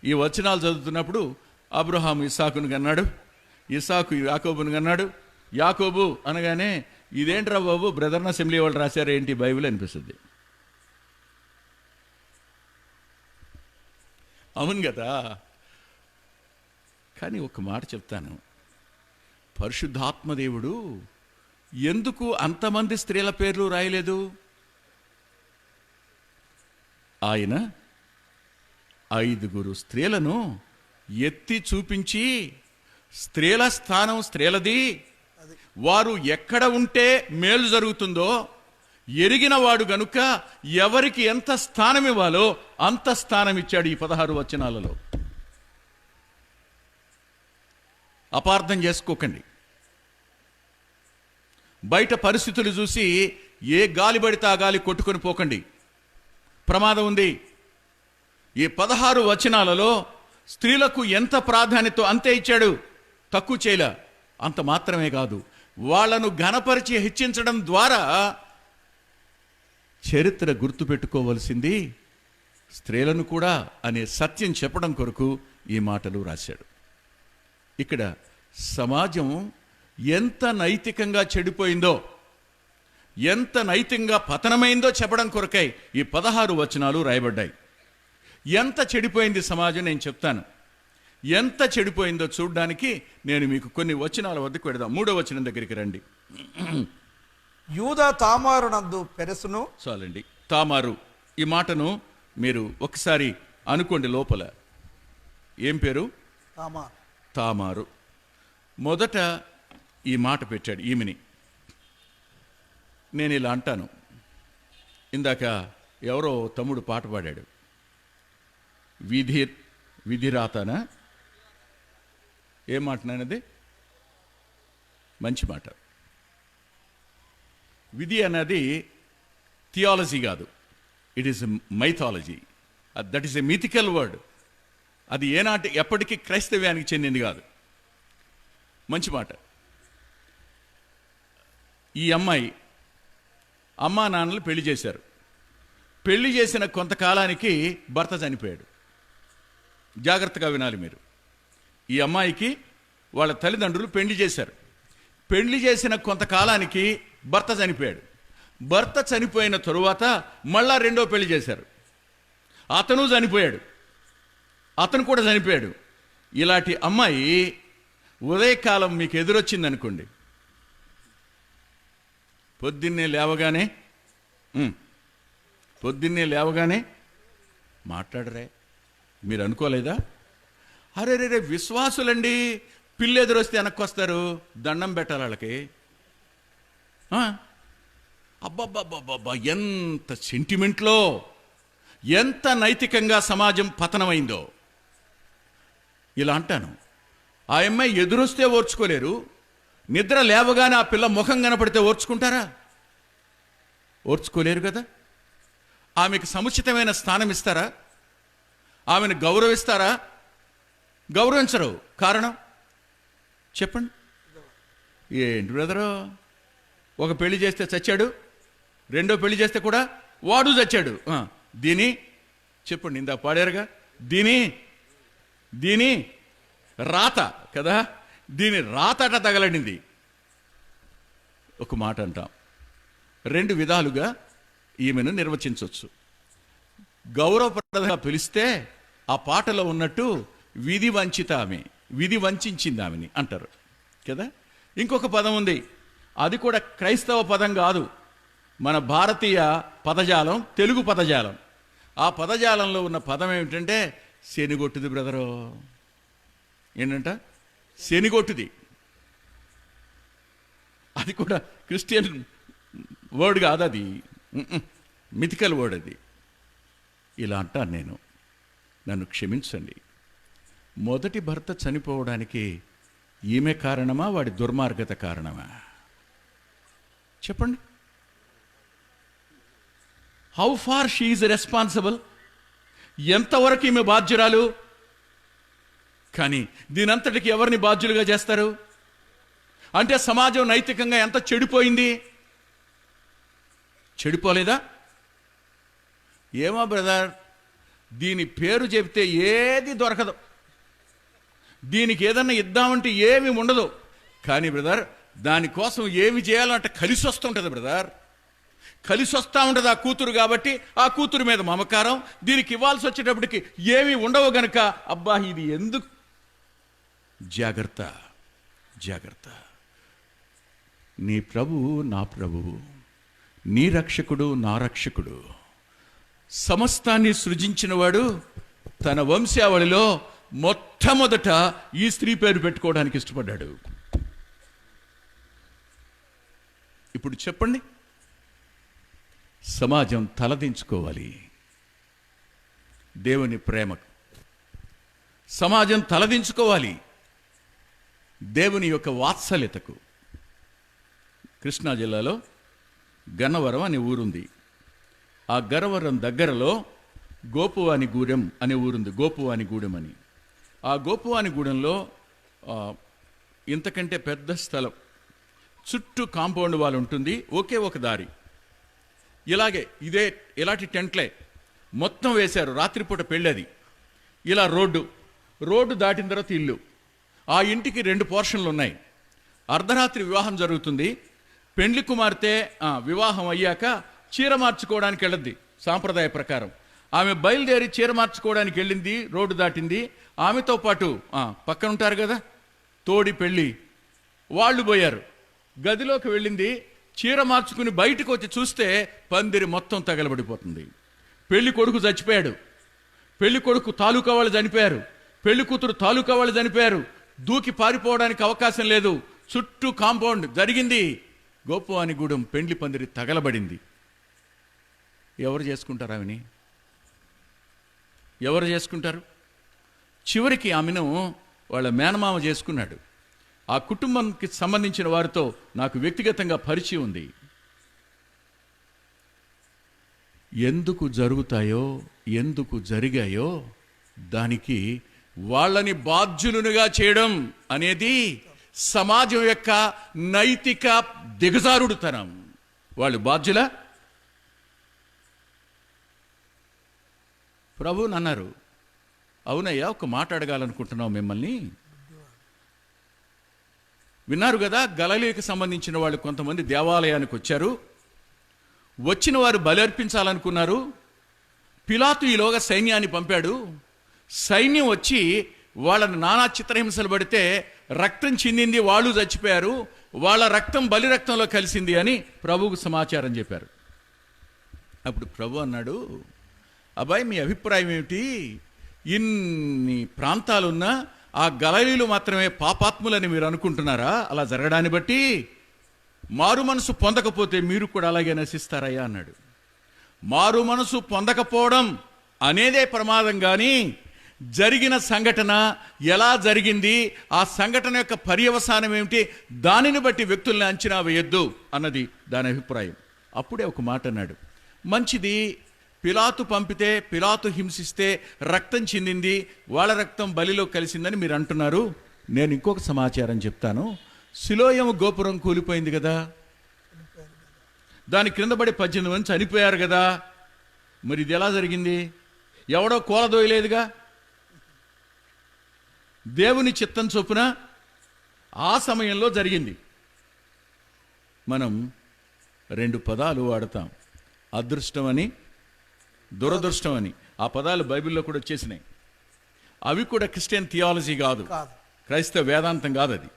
ఈ వచనాలు చదువుతున్నప్పుడు అబ్రహాము ఇస్సాకును కన్నాడు, ఇస్సాకు యాకోబును కన్నాడు, యాకోబు అనగానే ఇదేంట్రా బాబు బ్రదర్న్ అసెంబ్లీ వాళ్ళు రాశారు ఏంటి బైబిల్ అనిపిస్తుంది. అవును కదా. కానీ ఒక మాట చెప్తాను, పరిశుద్ధాత్మదేవుడు ఎందుకు అంతమంది స్త్రీల పేర్లు రాయలేదు? ఆయన 5 స్త్రీలను ఎత్తి చూపించి స్త్రీల స్థానం స్త్రీలది, వారు ఎక్కడ ఉంటే మేలు జరుగుతుందో ఎరిగిన వాడు గనుక ఎవరికి ఎంత స్థానం ఇవ్వాలో అంత స్థానం ఇచ్చాడు ఈ 16 వచనాలలో. అపార్థం చేసుకోకండి. బయట పరిస్థితులు చూసి ఏ గాలి పడితే ఆ గాలి కొట్టుకొని పోకండి, ప్రమాదం ఉంది. ఈ 16 వచనాలలో స్త్రీలకు ఎంత ప్రాధాన్యత అంతే ఇచ్చాడు, తక్కువ చేయలే. అంత మాత్రమే కాదు, వాళ్లను ఘనపరిచి హెచ్చించడం ద్వారా చరిత్ర గుర్తుపెట్టుకోవలసింది స్త్రీలను కూడా అనే సత్యం చెప్పడం కొరకు ఈ మాటలు రాశాడు. ఇక్కడ సమాజం ఎంత నైతికంగా చెడిపోయిందో, ఎంత నైతికంగా పతనమైందో చెప్పడం కొరకై ఈ 16 వచనాలు రాయబడ్డాయి. ఎంత చెడిపోయింది సమాజం నేను చెప్తాను. ఎంత చెడిపోయిందో చూడడానికి నేను మీకు కొన్ని వచనాల వద్దకు వెడదాం. 3వ వచనం దగ్గరికి రండి. యూదా తామారు నందు పెరసును. చాలండి, తామారు ఈ మాటను మీరు ఒకసారి అనుకోండి. లోపల ఏం పేరు? తామారు. మొదట ఈ మాట పెట్టాడు ఈమెని. నేను ఇలా అంటాను, ఇందాక ఎవరో తమ్ముడు పాట పాడాడు, విధిరాతనా ఏం మాటనది? మంచి మాట. విధి అన్నది థియాలజీ కాదు, it is mythology. That is a mythical word. అది ఏనాటి ఎప్పటికీ క్రైస్తవ్యానికి చెందింది కాదు. మంచి మాట. ఈ అమ్మాయి అమ్మా నాన్నలు పెళ్లి చేశారు. పెళ్లి చేసిన కొంతకాలానికి భర్త చనిపోయాడు. జాగ్రత్తగా వినాలి మీరు. ఈ అమ్మాయికి వాళ్ళ తల్లిదండ్రులు పెళ్లి చేశారు. పెళ్లి చేసిన కొంతకాలానికి భర్త చనిపోయాడు. భర్త చనిపోయిన తరువాత మళ్ళా రెండో పెళ్లి చేశారు. అతను చనిపోయాడు, అతను కూడా చనిపోయాడు. ఇలాంటి అమ్మాయి ఉదయకాలం మీకు ఎదురొచ్చింది అనుకోండి, పొద్దున్నే లేవగానే మాట్లాడరే, మీరు అనుకోలేదా? అరే రే విశ్వాసులండి, పిల్లి ఎదురొస్తే వెనక్కి వస్తారు, దండం పెట్టాలి వాళ్ళకి. అబ్బబ్బబ్బబ్బబ్బా, ఎంత సెంటిమెంట్లో, ఎంత నైతికంగా సమాజం పతనమైందో. ఇలా అంటాను, ఆ అమ్మాయి ఎదురొస్తే ఓర్చుకోలేరు, నిద్ర లేవగానే ఆ పిల్ల ముఖం కనపడితే ఓర్చుకుంటారా? ఓర్చుకోలేరు కదా. ఆమెకు సముచితమైన స్థానం ఇస్తారా? ఆమెను గౌరవిస్తారా? గౌరవించరు. కారణం చెప్పండి. ఏంటి బ్రదరు, ఒక పెళ్లి చేస్తే చచ్చాడు, రెండో పెళ్లి చేస్తే కూడా వాడు చచ్చాడు. దీని చెప్పండి, ఇందా పాడారుగా, దీని రాత కదా, దీని రాతట తగలడింది. ఒక మాట అంటాం, 2 విధాలుగా ఈమెను నిర్వచించవచ్చు. గౌరవప్రదంగా పిలిస్తే ఆ పాటలో ఉన్నట్టు విధి వంచిత ఆమె, విధి వంచింది ఆమెని అంటారు కదా. ఇంకొక పదం ఉంది, అది కూడా క్రైస్తవ పదం కాదు, మన భారతీయ పదజాలం, తెలుగు పదజాలం. ఆ పదజాలంలో ఉన్న పదం ఏమిటంటే శనిగొట్టుది బ్రదరు. ఏంటంట? శనిగొట్టుది. అది కూడా క్రిస్టియన్ వర్డ్ కాదు, అది మిథికల్ వర్డ్. అది ఇలా అంటాను నేను, నన్ను క్షమించండి. మొదటి భర్త చనిపోవడానికి ఈమె కారణమా, వాడి దుర్మార్గత కారణమా? చెప్పండి. How far she is responsible? ఎంతవరకు ఈమె బాధ్యురాలు? కానీ దీనంతటికి ఎవరిని బాధ్యులుగా చేస్తారు? అంటే సమాజం నైతికంగా ఎంత చెడిపోయింది. చెడిపోలేదా? ఏమో బ్రదర్, దీని పేరు చెబితే ఏది దొరకదు, దీనికి ఏదన్నా ఇద్దామంటే ఏమీ ఉండదు. కానీ బ్రదర్, దానికోసం ఏమి చేయాలంటే కలిసి వస్తుంటుంది బ్రదర్, కలిసి వస్తూ ఉంటుంది ఆ కూతురు. కాబట్టి ఆ కూతురు మీద మమకారం, దీనికి ఇవ్వాల్సి వచ్చేటప్పటికి ఏమీ ఉండవు గనుక అబ్బా ఇది ఎందుకు. జాగ్రత్త, జాగ్రత్త. నీ ప్రభువు నా ప్రభువు, నీ రక్షకుడు నా రక్షకుడు, సమస్తాన్ని సృజించినవాడు తన వంశావళిలో మొట్టమొదట ఈ స్త్రీ పేరు పెట్టుకోవడానికి ఇష్టపడ్డాడు. ఇప్పుడు చెప్పండి, సమాజం తలదించుకోవాలి దేవుని ప్రేమకు, సమాజం తలదించుకోవాలి దేవుని యొక్క వాత్సల్యతకు. కృష్ణా జిల్లాలో గన్నవరం అనే ఊరుంది. ఆ గన్నవరం దగ్గరలో గోపువానిగూడెం అనే ఊరుంది, గోపువానిగూడెం అని. ఆ గోపువానిగూడెంలో ఇంతకంటే పెద్ద స్థలం, చుట్టూ కాంపౌండ్ వాల్ ఉంటుంది, ఒకే ఒక దారి. ఇలాంటి టెంట్లే మొత్తం వేశారు. రాత్రిపూట పెళ్ళది. ఇలా రోడ్డు దాటిన తర్వాత ఇల్లు. ఆ ఇంటికి 2 పోర్షన్లు ఉన్నాయి. అర్ధరాత్రి వివాహం జరుగుతుంది. పెండ్లి కుమార్తె వివాహం అయ్యాక చీర మార్చుకోవడానికి వెళ్ళద్ది సాంప్రదాయ ప్రకారం. ఆమె బయలుదేరి చీర మార్చుకోవడానికి వెళ్ళింది, రోడ్డు దాటింది. ఆమెతో పాటు పక్కన ఉంటారు కదా తోడి పెళ్ళి, వాళ్ళు పోయారు. గదిలోకి వెళ్ళింది. చీర మార్చుకుని బయటకు వచ్చి చూస్తే పందిరి మొత్తం తగలబడిపోతుంది. పెళ్లి కొడుకు చచ్చిపోయాడు, పెళ్లి కొడుకు తాలూకా వాళ్ళు చనిపోయారు, పెళ్లి కూతురు తాలూకా వాళ్ళు చనిపోయారు. దూకి పారిపోవడానికి అవకాశం లేదు. చుట్టూ కాంపౌండ్ జరిగింది. గోపువానిగూడెం పెండ్లి పందిరి తగలబడింది. ఎవరు చేసుకుంటారు ఆమెని? ఎవరు చేసుకుంటారు? చివరికి ఆమెను వాళ్ళ మేనమామ చేసుకున్నాడు. ఆ కుటుంబానికి సంబంధించిన వారితో నాకు వ్యక్తిగతంగా పరిచయం ఉంది. ఎందుకు జరుగుతాయో, ఎందుకు జరిగాయో దానికి వాళ్ళని బాధ్యులుగా చేయడం అనేది సమాజం యొక్క నైతిక దిగజారుడుతనం. వాళ్ళు బాధ్యుల? ప్రభువుని అన్నారు, అవునయ్యా ఒక మాట అడగాలనుకుంటున్నావు మిమ్మల్ని. విన్నారు కదా, గలిలయకు సంబంధించిన వాళ్ళు కొంతమంది దేవాలయానికి వచ్చారు. వచ్చిన వారు బలి అర్పించాలనుకున్నారు. పిలాతు ఈలోగా సైన్యాన్ని పంపాడు. సైన్యం వచ్చి వాళ్ళని నానా చిత్రహింసలు పడితే రక్తం చిందింది, వాళ్ళు చచ్చిపోయారు, వాళ్ళ రక్తం బలి రక్తంలో కలిసింది అని ప్రభువుకు సమాచారం చెప్పారు. అప్పుడు ప్రభు అన్నాడు, అబ్బాయి మీ అభిప్రాయం ఏమిటి? ఇన్ని ప్రాంతాలున్నా ఆ గలిలయులు మాత్రమే పాపాత్ములని మీరు అనుకుంటున్నారా? అలా జరగడాన్ని బట్టి మారు మనసు పొందకపోతే మీరు కూడా అలాగే నశిస్తారయ్యా అన్నాడు. మారు మనసు పొందకపోవడం అనేదే ప్రమాదం, కానీ జరిగిన సంఘటన ఎలా జరిగింది, ఆ సంఘటన యొక్క పర్యవసానం ఏమిటి, దానిని బట్టి వ్యక్తుల్ని అంచనా వేయొద్దు అన్నది దాని అభిప్రాయం. అప్పుడే ఒక మాట అన్నాడు, మంచిది, పిలాతు పంపితే, పిలాతు హింసిస్తే రక్తం చిందింది, వాళ్ళ రక్తం బలిలో కలిసిందని మీరు అంటున్నారు. నేను ఇంకొక సమాచారం చెప్తాను. సిలోయము గోపురం కూలిపోయింది కదా, దాని క్రింద పడి 18 మంది చనిపోయారు కదా, మరి ఇది ఎలా జరిగింది? ఎవడో కూలదోయలేదుగా. దేవుని చిత్తం చొప్పున ఆ సమయంలో జరిగింది. మనం 2 పదాలు వాడతాం, అదృష్టమని, దురదృష్టమని. ఆ పదాలు బైబిల్లో కూడా వచ్చేసినాయి. అవి కూడా క్రిస్టియన్ థియాలజీ కాదు, క్రైస్తవ వేదాంతం కాదు అది.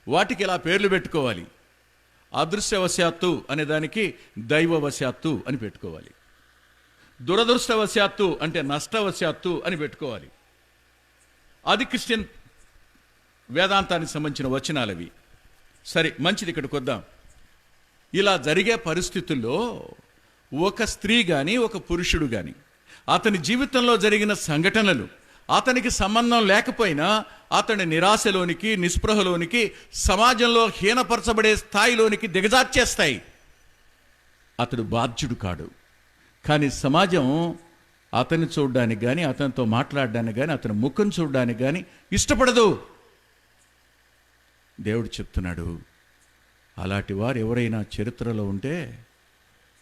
వాటికి ఇలా పేర్లు పెట్టుకోవాలి. అదృష్టవశాత్తు అనే దానికి దైవవశాత్తు అని పెట్టుకోవాలి. దురదృష్టవశాత్తు అంటే నష్టవశాత్తు అని పెట్టుకోవాలి. అది క్రిస్టియన్ వేదాంతానికి సంబంధించిన వచనాలు అవి. సరే, మంచిది, ఇక్కడికి వద్దాం. ఇలా జరిగే పరిస్థితుల్లో ఒక స్త్రీ కానీ ఒక పురుషుడు కానీ అతని జీవితంలో జరిగిన సంఘటనలు అతనికి సంబంధం లేకపోయినా అతని నిరాశలోనికి, నిస్పృహలోనికి, సమాజంలో హీనపరచబడే స్థాయిలోనికి దిగజార్చేస్తాయి. అతడు బాధ్యుడు కాడు. కానీ సమాజం అతన్ని చూడడానికి కానీ, అతనితో మాట్లాడడానికి కానీ, అతని ముఖం చూడడానికి కానీ ఇష్టపడదు. దేవుడు చెప్తున్నాడు, అలాంటి వారు ఎవరైనా చరిత్రలో ఉంటే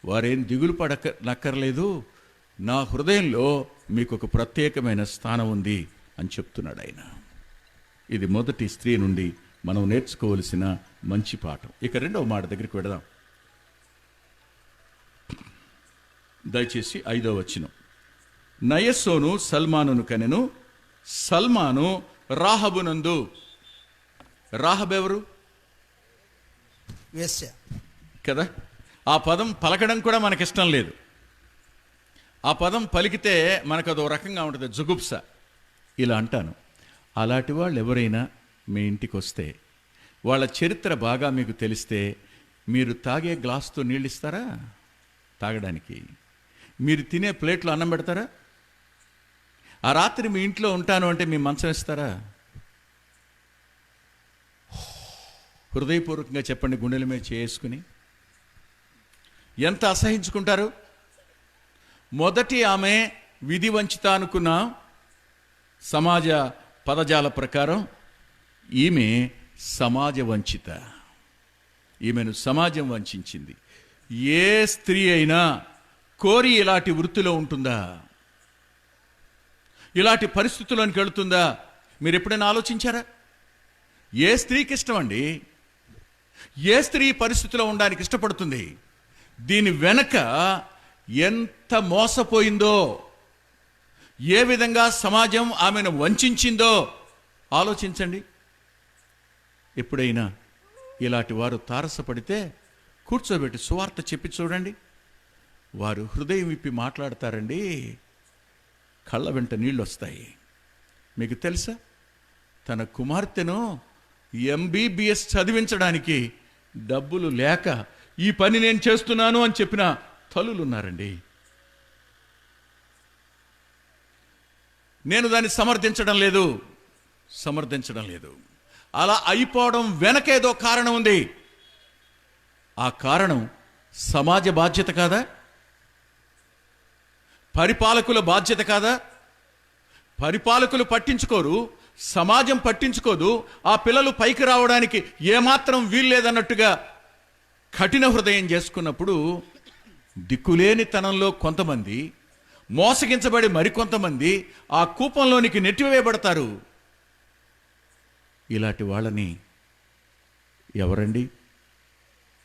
వారేం దిగులు నక్కర్లేదు, నా హృదయంలో మీకు ఒక ప్రత్యేకమైన స్థానం ఉంది అని చెప్తున్నాడు ఆయన. ఇది మొదటి స్త్రీ నుండి మనం నేర్చుకోవలసిన మంచి పాఠం. ఇక రెండవ మాట దగ్గరికి వెడదాం. దయచేసి 5వ వచనం. నయస్సోను సల్మానును కనెను, సల్మాను రాహబునందు. రాహబ్ ఎవరు వేశ్య కదా? ఆ పదం పలకడం కూడా మనకిష్టం లేదు. ఆ పదం పలికితే మనకు అదో రకంగా ఉంటుంది, జుగుప్స. ఇలా అంటాను, అలాంటి వాళ్ళు ఎవరైనా మీ ఇంటికి వస్తే, వాళ్ళ చరిత్ర బాగా మీకు తెలిస్తే, మీరు తాగే గ్లాసుతో నీళ్ళు ఇస్తారా తాగడానికి? మీరు తినే ప్లేట్లో అన్నం పెడతారా? ఆ రాత్రి మీ ఇంట్లో ఉంటాను అంటే మీ మంచం ఇస్తారా? హృదయపూర్వకంగా చెప్పండి, గుండెల మీద చేసుకుని. ఎంత అసహించుకుంటారు? మొదటి ఆమె విధి వంచిత అనుకున్న సమాజ పదజాల ప్రకారం ఈమె సమాజ వంచిత. ఈమెను సమాజం వంచింది. ఏ స్త్రీ అయినా కోరి ఇలాంటి వృత్తిలో ఉంటుందా? ఇలాంటి పరిస్థితుల్లోనికి వెళుతుందా? మీరు ఎప్పుడైనా ఆలోచించారా? ఏ స్త్రీకి ఇష్టం అండి? ఏ స్త్రీ పరిస్థితిలో ఉండడానికి ఇష్టపడుతుంది? దీని వెనక ఎంత మోసపోయిందో, ఏ విధంగా సమాజం ఆమెను వంచిందో ఆలోచించండి. ఎప్పుడైనా ఇలాంటి వారు తారసపడితే కూర్చోబెట్టి సువార్త చెప్పి చూడండి. వారు హృదయం విప్పి మాట్లాడతారండి, కళ్ళ వెంట నీళ్ళు వస్తాయి. మీకు తెలుసా, తన కుమార్తెను MBBS చదివించడానికి డబ్బులు లేక ఈ పని నేను చేస్తున్నాను అని చెప్పిన తల్లులు ఉన్నారండి. నేను దాన్ని సమర్థించడం లేదు. అలా అయిపోవడం వెనకేదో కారణం ఉంది. ఆ కారణం సమాజ బాధ్యత కాదా? పరిపాలకుల బాధ్యత కాదా? పరిపాలకులు పట్టించుకోరు, సమాజం పట్టించుకోదు. ఆ పిల్లలు పైకి రావడానికి ఏమాత్రం వీల్లేదన్నట్టుగా కఠిన హృదయం చేసుకున్నప్పుడు దిక్కులేని తనంలో కొంతమంది, మోసగించబడి మరికొంతమంది ఆ కూపంలోనికి నెట్టివేయబడతారు. ఇలాంటి వాళ్ళని ఎవరండి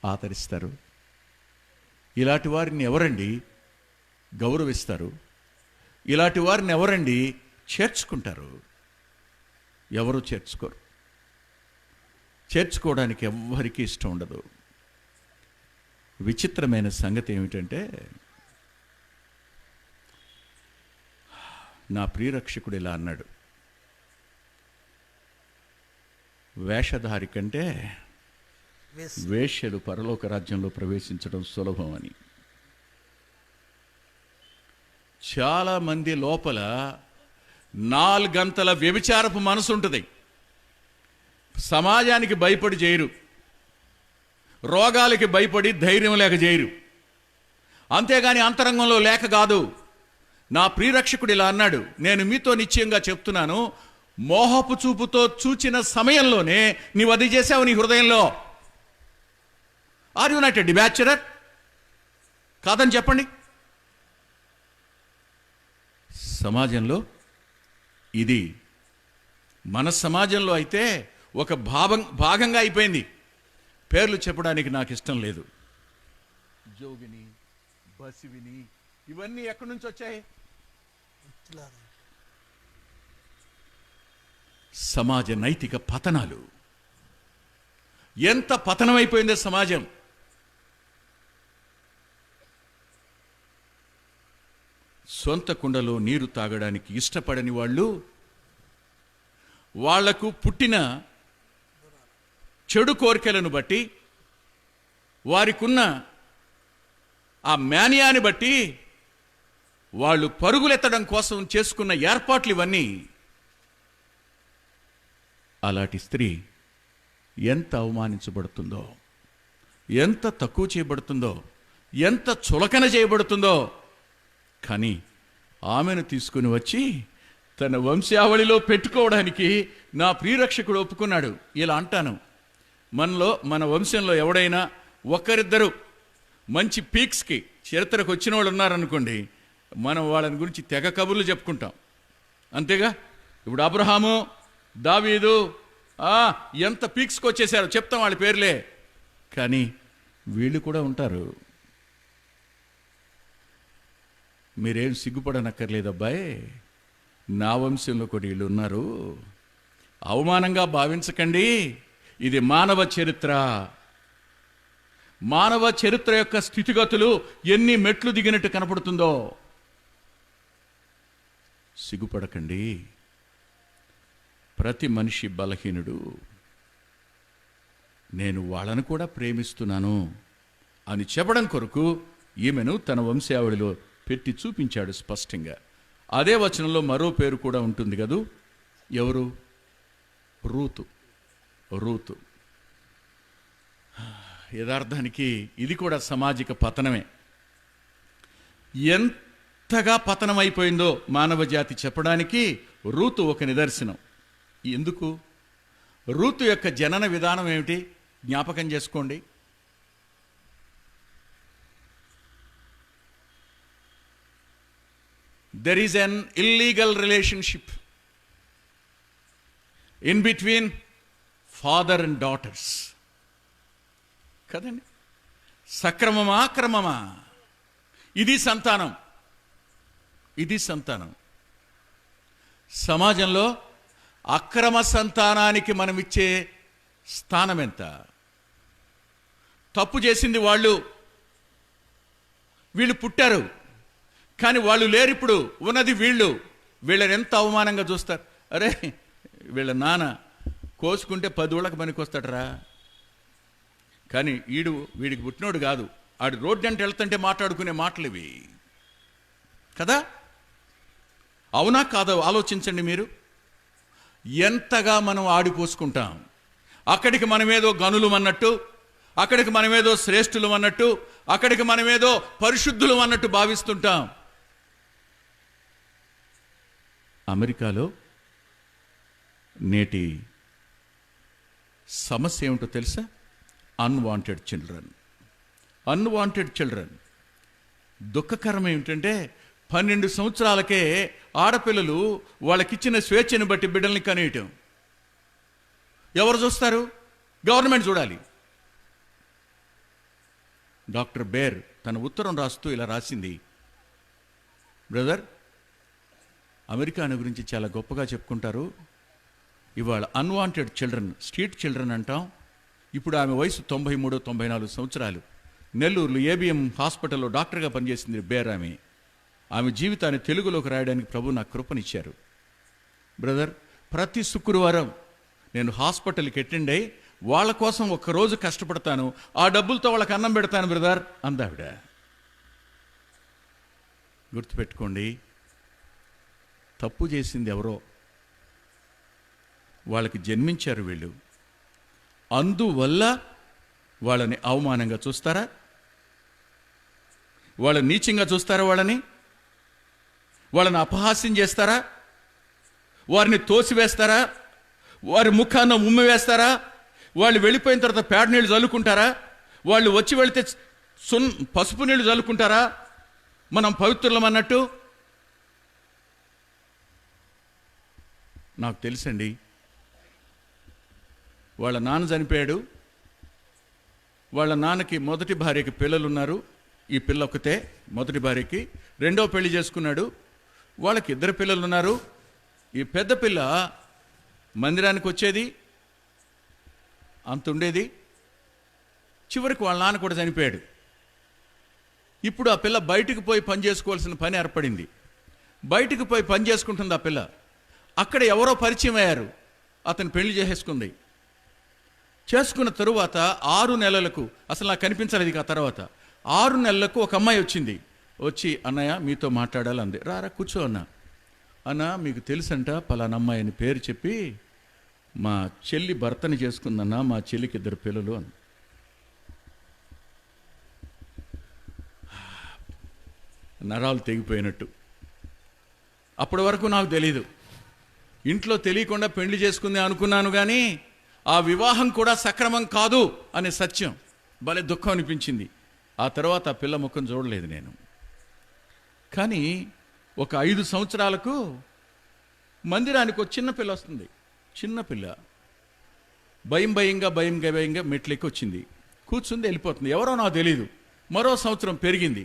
ఆదరిస్తారు? ఇలాంటి వారిని ఎవరండి గౌరవిస్తారు? ఇలాంటి వారిని ఎవరండి చేర్చుకుంటారు? ఎవరు చేర్చుకోరు. చేర్చుకోవడానికి ఎవ్వరికీ ఇష్టం ఉండదు. విచిత్రమైన సంగతి ఏమిటంటే, నా ప్రియరక్షకుడు ఇలా అన్నాడు, వేషధారి కంటే వేశ్యలు పరలోక రాజ్యంలో ప్రవేశించడం సులభం అని. చాలా మంది లోపల 4 గంటల వ్యభిచారపు మనసు ఉంటుంది. సమాజానికి భయపడి చేయరు, రోగాలకి భయపడి ధైర్యం లేక చేయరు, అంతేగాని అంతరంగంలో లేక కాదు. నా ప్రియరక్షకుడు ఇలా అన్నాడు, నేను మీతో నిశ్చయంగా చెప్తున్నాను, మోహపు చూపుతో చూచిన సమయంలోనే నీవు అది చేసావు నీ హృదయంలో. Are you not a debaucher? కాదని చెప్పండి. సమాజంలో ఇది, మన సమాజంలో అయితే ఒక భాగంగా అయిపోయింది. పేర్లు చెప్పడానికి నాకు ఇష్టం లేదు. జోగిని, బసివిని, ఇవన్నీ ఎక్కడి నుంచి వచ్చాయి? సమాజ నైతిక పతనాలు. ఎంత పతనమైపోయిందో సమాజం. సొంత కుండలో నీరు తాగడానికి ఇష్టపడని వాళ్ళు, వాళ్లకు పుట్టిన చెడు కోరికలను బట్టి, వారికున్న ఆ మేనియాని బట్టి వాళ్ళు పరుగులెత్తడం కోసం చేసుకున్న ఏర్పాట్లు ఇవన్నీ. అలాంటి స్త్రీ ఎంత అవమానించబడుతుందో, ఎంత తక్కువ చేయబడుతుందో, ఎంత చులకన చేయబడుతుందో. కానీ ఆమెను తీసుకుని వచ్చి తన వంశావళిలో పెట్టుకోవడానికి నా ప్రియరక్షకుడు ఒప్పుకున్నాడు. ఇలా అంటాను, మన వంశంలో ఎవడైనా ఒకరిద్దరు మంచి పీక్స్కి చరిత్రకు వచ్చిన వాళ్ళు ఉన్నారనుకోండి, మనం వాళ్ళని గురించి తెగ కబుర్లు చెప్పుకుంటాం, అంతేగా. ఇప్పుడు అబ్రహాము, దావీదు, ఎంత పీక్స్కి వచ్చేసారో చెప్తాం వాళ్ళ పేర్లే. కానీ వీళ్ళు కూడా ఉంటారు. మీరేం సిగ్గుపడనక్కర్లేదు అబ్బాయి, నా వంశంలో కూడా వీళ్ళు ఉన్నారు. అవమానంగా భావించకండి. ఇది మానవ చరిత్ర. మానవ చరిత్ర యొక్క స్థితిగతులు ఎన్ని మెట్లు దిగినట్టు కనపడుతుందో. సిగ్గుపడకండి. ప్రతి మనిషి బలహీనుడు. నేను వాళ్ళను కూడా ప్రేమిస్తున్నాను అని చెప్పడం కొరకు ఈమెను తన వంశావళిలో పెట్టి చూపించాడు స్పష్టంగా. అదే వచనంలో మరో పేరు కూడా ఉంటుంది కదూ. ఎవరు? రూతు. రూతు యథార్థానికి ఇది కూడా సామాజిక పతనమే. ఎంతగా పతనమైపోయిందో మానవ జాతి చెప్పడానికి రూతు ఒక నిదర్శనం. ఎందుకు? రూతు యొక్క జనన విధానం ఏమిటి జ్ఞాపకం చేసుకోండి. There is an illegal relationship in between father and daughters. కదండి, సక్రమమా క్రమమా? ఇది సంతానం. ఇది సంతానం. సమాజంలో అక్రమ సంతానానికి మనం ఇచ్చే స్థానం ఎంత? తప్పు చేసింది వాళ్ళు, వీళ్ళు పుట్టారు కానీ వాళ్ళు లేరు. ఇప్పుడు ఉన్నది వీళ్ళు. వీళ్ళని ఎంత అవమానంగా చూస్తారు. అరే వీళ్ళ నాన్న కోసుకుంటే 10 ఊళ్ళకి పనికొస్తాడరా, కానీ వీడికి పుట్టినోడు కాదు. ఆడు రోడ్డు అంటే వెళ్తుంటే మాట్లాడుకునే మాటలు ఇవి కదా. అవునా కాదో ఆలోచించండి మీరు. ఎంతగా మనం ఆడిపోసుకుంటాం. అక్కడికి మనమేదో గనులు అన్నట్టు, అక్కడికి మనమేదో శ్రేష్ఠులు అన్నట్టు, అక్కడికి మనమేదో పరిశుద్ధులు అన్నట్టు భావిస్తుంటాం. అమెరికాలో నేటి సమస్య ఏమిటో తెలుసా? Unwanted children. Unwanted children. దుఃఖకరం ఏమిటంటే 12 సంవత్సరాలకే ఆడపిల్లలు వాళ్ళకిచ్చిన స్వేచ్ఛను బట్టి బిడ్డల్ని కనేయటం. ఎవరు చూస్తారు? గవర్నమెంట్ చూడాలి. డాక్టర్ బేర్ తన ఉత్తరం రాస్తూ ఇలా రాసింది. బ్రదర్, అమెరికాను గురించి చాలా గొప్పగా చెప్పుకుంటారు. ఇవాళ అన్వాంటెడ్ చిల్డ్రన్, స్ట్రీట్ చిల్డ్రన్ అంటాం. ఇప్పుడు ఆమె వయసు 93-94 సంవత్సరాలు. నెల్లూరులో ఏబిఎం హాస్పిటల్లో డాక్టర్గా పనిచేసింది బేర్. ఆమె జీవితాన్ని తెలుగులోకి రాయడానికి ప్రభు నాకు కృపనిచ్చారు. బ్రదర్, ప్రతి శుక్రవారం నేను హాస్పిటల్కి అటెండ్ అయ్యి వాళ్ళ కోసం ఒక్కరోజు కష్టపడతాను. ఆ డబ్బులతో వాళ్ళకి అన్నం పెడతాను బ్రదర్ అందావిడ. గుర్తుపెట్టుకోండి, తప్పు చేసింది ఎవరో, వాళ్ళకి జన్మించారు వీళ్ళు. అందువల్ల వాళ్ళని అవమానంగా చూస్తారా? వాళ్ళని నీచంగా చూస్తారా? వాళ్ళని అపహాస్యం చేస్తారా? వారిని తోసివేస్తారా? వారి ముఖాన్ని ఉమ్మి వేస్తారా? వాళ్ళు వెళ్ళిపోయిన తర్వాత పేడ నీళ్ళు చల్లుకుంటారా? వాళ్ళు వచ్చి వెళితే పసుపు నీళ్ళు చల్లుకుంటారా? మనం పవిత్రులం అన్నట్టు. నాకు తెలుసండి, వాళ్ళ నాన్న చనిపోయాడు. వాళ్ళ నాన్నకి మొదటి భార్యకి పిల్లలున్నారు. ఈ పిల్ల ఒకతే మొదటి భార్యకి. రెండో పెళ్లి చేసుకున్నాడు. వాళ్ళకి 2 పిల్లలు ఉన్నారు. ఈ పెద్ద పిల్ల మందిరానికి వచ్చేది, అంత ఉండేది. చివరికి వాళ్ళ నాన్న కూడా చనిపోయాడు. ఇప్పుడు ఆ పిల్ల బయటికి పోయి పని చేసుకోవాల్సిన పని ఏర్పడింది. బయటికి పోయి పని చేసుకుంటుంది ఆ పిల్ల. అక్కడ ఎవరో పరిచయం అయ్యారు. అతను పెళ్లి చేసేసుకుంది. చేసుకున్న తరువాత 6 నెలలకు, అసలు నాకు కనిపించలేదు ఆ తర్వాత 6 నెలలకు ఒక అమ్మాయి వచ్చింది. వచ్చి, అన్నయ్య మీతో మాట్లాడాలి అంది. రారా కూర్చో అన్న. అన్న, మీకు తెలుసంట పలానా అమ్మాయి అని పేరు చెప్పి మా చెల్లి భర్తని చేసుకుందన్న, మా చెల్లికి 2 పిల్లలు అని. నరాలు తెగిపోయినట్టు. అప్పటి వరకు నాకు తెలీదు. ఇంట్లో తెలియకుండా పెళ్లి చేసుకుంది అనుకున్నాను, కానీ ఆ వివాహం కూడా సక్రమం కాదు అనే సత్యం భలే దుఃఖం అనిపించింది. ఆ తర్వాత ఆ పిల్ల ముఖం చూడలేదు నేను. కానీ ఒక 5 సంవత్సరాలకు మందిరానికి ఒక చిన్న పిల్ల వస్తుంది. చిన్న పిల్ల భయంగా మెట్లెక్కి వచ్చింది. కూర్చుంది, వెళ్ళిపోతుంది. ఎవరో నాకు తెలీదు. మరో సంవత్సరం పెరిగింది.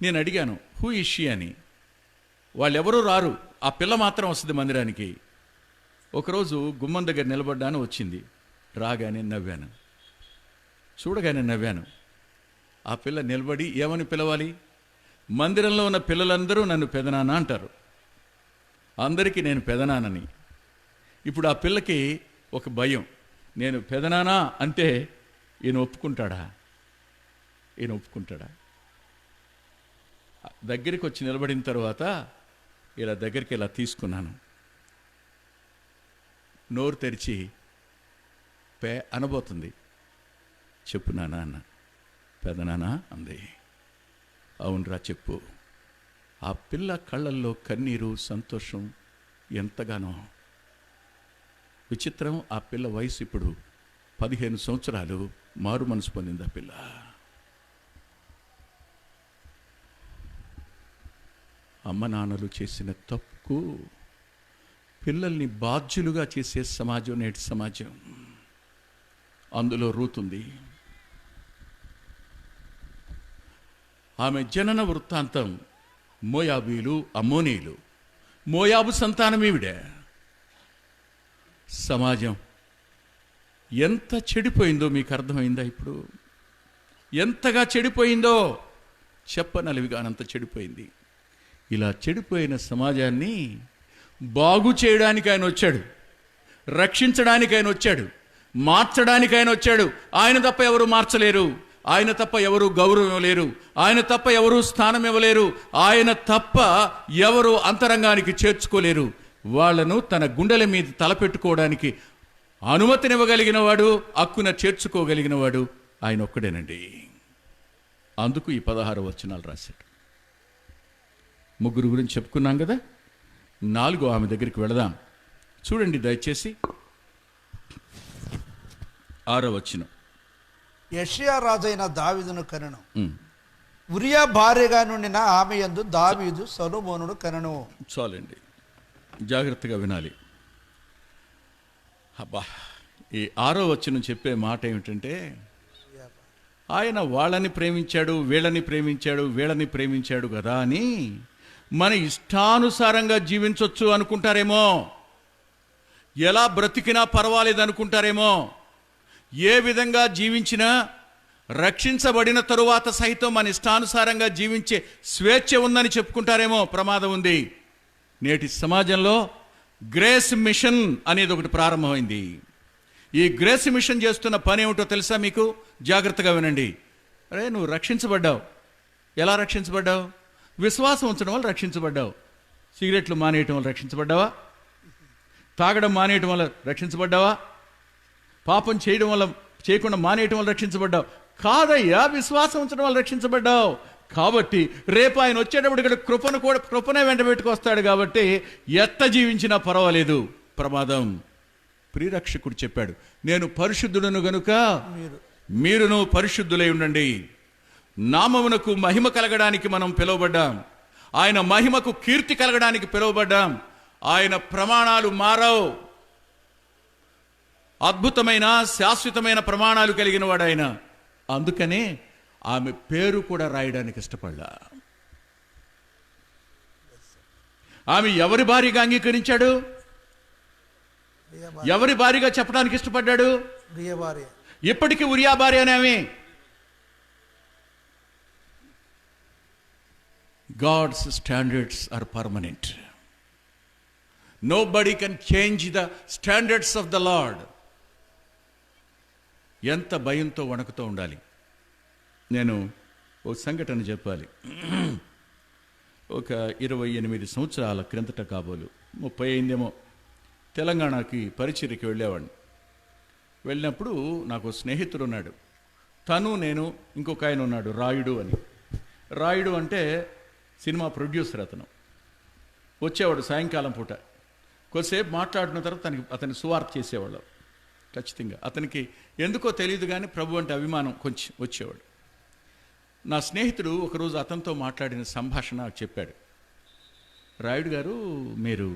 నేను అడిగాను, హూ ఇస్ షీ అని. వాళ్ళెవరూ రారు, ఆ పిల్ల మాత్రం వస్తుంది మందిరానికి. ఒకరోజు గుమ్మం దగ్గర నిలబడ్డాను, వచ్చింది. రాగానే నవ్వాను, చూడగానే నవ్వాను. ఆ పిల్ల నిలబడి ఏమని పిలవాలి? మందిరంలో ఉన్న పిల్లలందరూ నన్ను పెదనాన్న అంటారు, అందరికీ నేను పెదనాన్నని. ఇప్పుడు ఆ పిల్లకి ఒక భయం, నేను పెదనానా అంటే ఈయన ఒప్పుకుంటాడా? దగ్గరికి వచ్చి నిలబడిన తర్వాత ఇలా దగ్గరికి ఇలా తీసుకున్నాను. నోరు తెరిచి అనబోతుంది. చెప్పు నాన్న అన్న. పెదనానా అంది. అవునరా చెప్పు. ఆ పిల్ల కళ్ళల్లో కన్నీరు, సంతోషం ఎంతగానో. విచిత్రం, ఆ పిల్ల వయసు ఇప్పుడు 15 సంవత్సరాలు. మారు మనసు పొందింది ఆ పిల్ల. అమ్మ నాన్నలు చేసిన తప్పుకు పిల్లల్ని బాధ్యులుగా చేసే సమాజం నేటి సమాజం. అందులో రూతుంది. ఆమె జనన వృత్తాంతం మోయాబీలు, అమ్మోనీలు. మోయాబు సంతానమీవిడే. సమాజం ఎంత చెడిపోయిందో మీకు అర్థమైందా? ఇప్పుడు ఎంతగా చెడిపోయిందో చెప్పనలివిగానంత చెడిపోయింది. ఇలా చెడిపోయిన సమాజాన్ని బాగు చేయడానికి ఆయన వచ్చాడు, రక్షించడానికి ఆయన వచ్చాడు, మార్చడానికి ఆయన వచ్చాడు. ఆయన తప్ప ఎవరు మార్చలేరు, ఆయన తప్ప ఎవరు గౌరవం ఇవ్వలేరు, ఆయన తప్ప ఎవరు స్థానం ఇవ్వలేరు, ఆయన తప్ప ఎవరు అంతరంగానికి చేర్చుకోలేరు. వాళ్లను తన గుండెల మీద తలపెట్టుకోవడానికి అనుమతినివ్వగలిగిన వాడు, హక్కున చేర్చుకోగలిగిన వాడు ఆయన ఒక్కడేనండి. అందుకు ఈ 16 వచనాలు రాశాడు. 3 గురించి చెప్పుకున్నాం కదా. 4 ఆమె దగ్గరికి వెళదాం. చూడండి దయచేసి 6వ వచనం. యెషయా రాజైన దావీదును కనెను. ఉరియా భార్యగా నుండిన ఆమె యందు దావీదు సొలొమోనును కనెను. చాలండి, జాగ్రత్తగా వినాలి. అబ్బా, ఈ 6వ వచనం చెప్పే మాట ఏమిటంటే, ఆయన వాళ్ళని ప్రేమించాడు, వీళ్ళని ప్రేమించాడు కదా అని మన ఇష్టానుసారంగా జీవించవచ్చు అనుకుంటారేమో, ఎలా బ్రతికినా పర్వాలేదు అనుకుంటారేమో, ఏ విధంగా జీవించినా రక్షించబడిన తరువాత సైతం మన ఇష్టానుసారంగా జీవించే స్వేచ్ఛ ఉందని చెప్పుకుంటారేమో. ప్రమాదం ఉంది. నేటి సమాజంలో గ్రేస్ మిషన్ అనేది ఒకటి ప్రారంభమైంది. ఈ గ్రేస్ మిషన్ చేస్తున్న పని ఏమిటో తెలుసా మీకు? జాగ్రత్తగా వినండి. అరే, నువ్వు రక్షించబడ్డావు. ఎలా రక్షించబడ్డావు? విశ్వాసం ఉంచడం వల్ల రక్షించబడ్డావు. సిగరెట్లు మానేయటం వల్ల రక్షించబడ్డావా? తాగడం మానేయటం వల్ల రక్షించబడ్డావా? పాపం చేయకుండా మానేయటం వల్ల రక్షించబడ్డావు కాదయ్యా, విశ్వాసం ఉంచడం వల్ల రక్షించబడ్డావు. కాబట్టి రేపు ఆయన వచ్చేటప్పుడు ఇక్కడ కృపనే వెంట పెట్టుకొస్తాడు. కాబట్టి ఎత్త జీవించినా పర్వాలేదు, ప్రమాదం. ప్రియరక్షకుడు చెప్పాడు, నేను పరిశుద్ధుడను గనుక మీరును పరిశుద్ధులై ఉండండి. నామమునకు మహిమ కలగడానికి మనం పిలువబడ్డాం. ఆయన మహిమకు కీర్తి కలగడానికి పిలువబడ్డాం. ఆయన ప్రమాణాలు మారవు. అద్భుతమైన శాశ్వతమైన ప్రమాణాలు కలిగిన వాడు ఆయన. అందుకనే ఆమె పేరు కూడా రాయడానికి ఇష్టపడ్డా. ఆమె ఎవరి భార్యగా అంగీకరించాడు? ఎవరి భార్యగా చెప్పడానికి ఇష్టపడ్డాడు? ఇప్పటికీ ఉరియా భార్య అనేవి. God's standards are permanent. Nobody can change the standards of the Lord. ఎంత భయంతో వణుకుతూ ఉండాలి. నేను ఒక సంఘటన చెప్పాలి. ఒక 28 సంవత్సరాల క్రిందట కాబోలు, 30 అయిందేమో, తెలంగాణకి పరిచర్యకి వెళ్ళేవాడిని. వెళ్ళినప్పుడు నాకు స్నేహితుడు ఉన్నాడు. తను, నేను, ఇంకొక ఆయన ఉన్నాడు, రాయుడు అని. రాయుడు అంటే సినిమా ప్రొడ్యూసర్. అతను వచ్చేవాడు సాయంకాలం పూట. కొద్దిసేపు మాట్లాడిన తర్వాత అతని సువార్త చేసేవాళ్ళం ఖచ్చితంగా. అతనికి ఎందుకో తెలియదు కానీ ప్రభు అంటే అభిమానం కొంచెం వచ్చేవాడు. నా స్నేహితుడు ఒకరోజు అతనితో మాట్లాడిన సంభాషణ చెప్పాడు. రాయుడు గారు, మీరు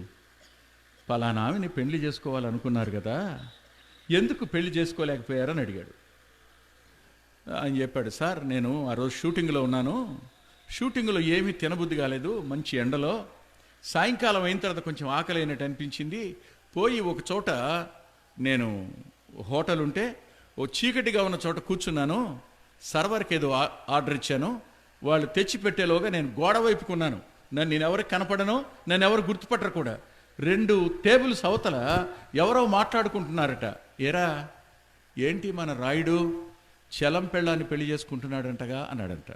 పలానా ఆమెని పెళ్లి చేసుకోవాలనుకున్నారు కదా, ఎందుకు పెళ్లి చేసుకోలేకపోయారని అడిగాడు. ఆయన చెప్పాడు, సార్ నేను ఆ రోజు షూటింగ్లో ఉన్నాను, షూటింగ్లో ఏమీ తినబుద్ధి కాలేదు, మంచి ఎండలో, సాయంకాలం అయిన తర్వాత కొంచెం ఆకలి అయినట్టు అనిపించింది, పోయి ఒక చోట నేను హోటల్ ఉంటే ఓ చీకటిగా ఉన్న చోట కూర్చున్నాను, సర్వర్కి ఏదో ఆర్డర్ ఇచ్చాను, వాళ్ళు తెచ్చి పెట్టేలోగా నేను గోడ వైపుకున్నాను, నేను ఎవరికి కనపడను, నన్ను ఎవరు గుర్తుపట్టరు కూడా. 2 టేబుల్స్ అవతల ఎవరో మాట్లాడుకుంటున్నారట, ఏరా ఏంటి మన రాయుడు చలం పెళ్ళాన్ని పెళ్లి చేసుకుంటున్నాడంటగా అన్నాడంట.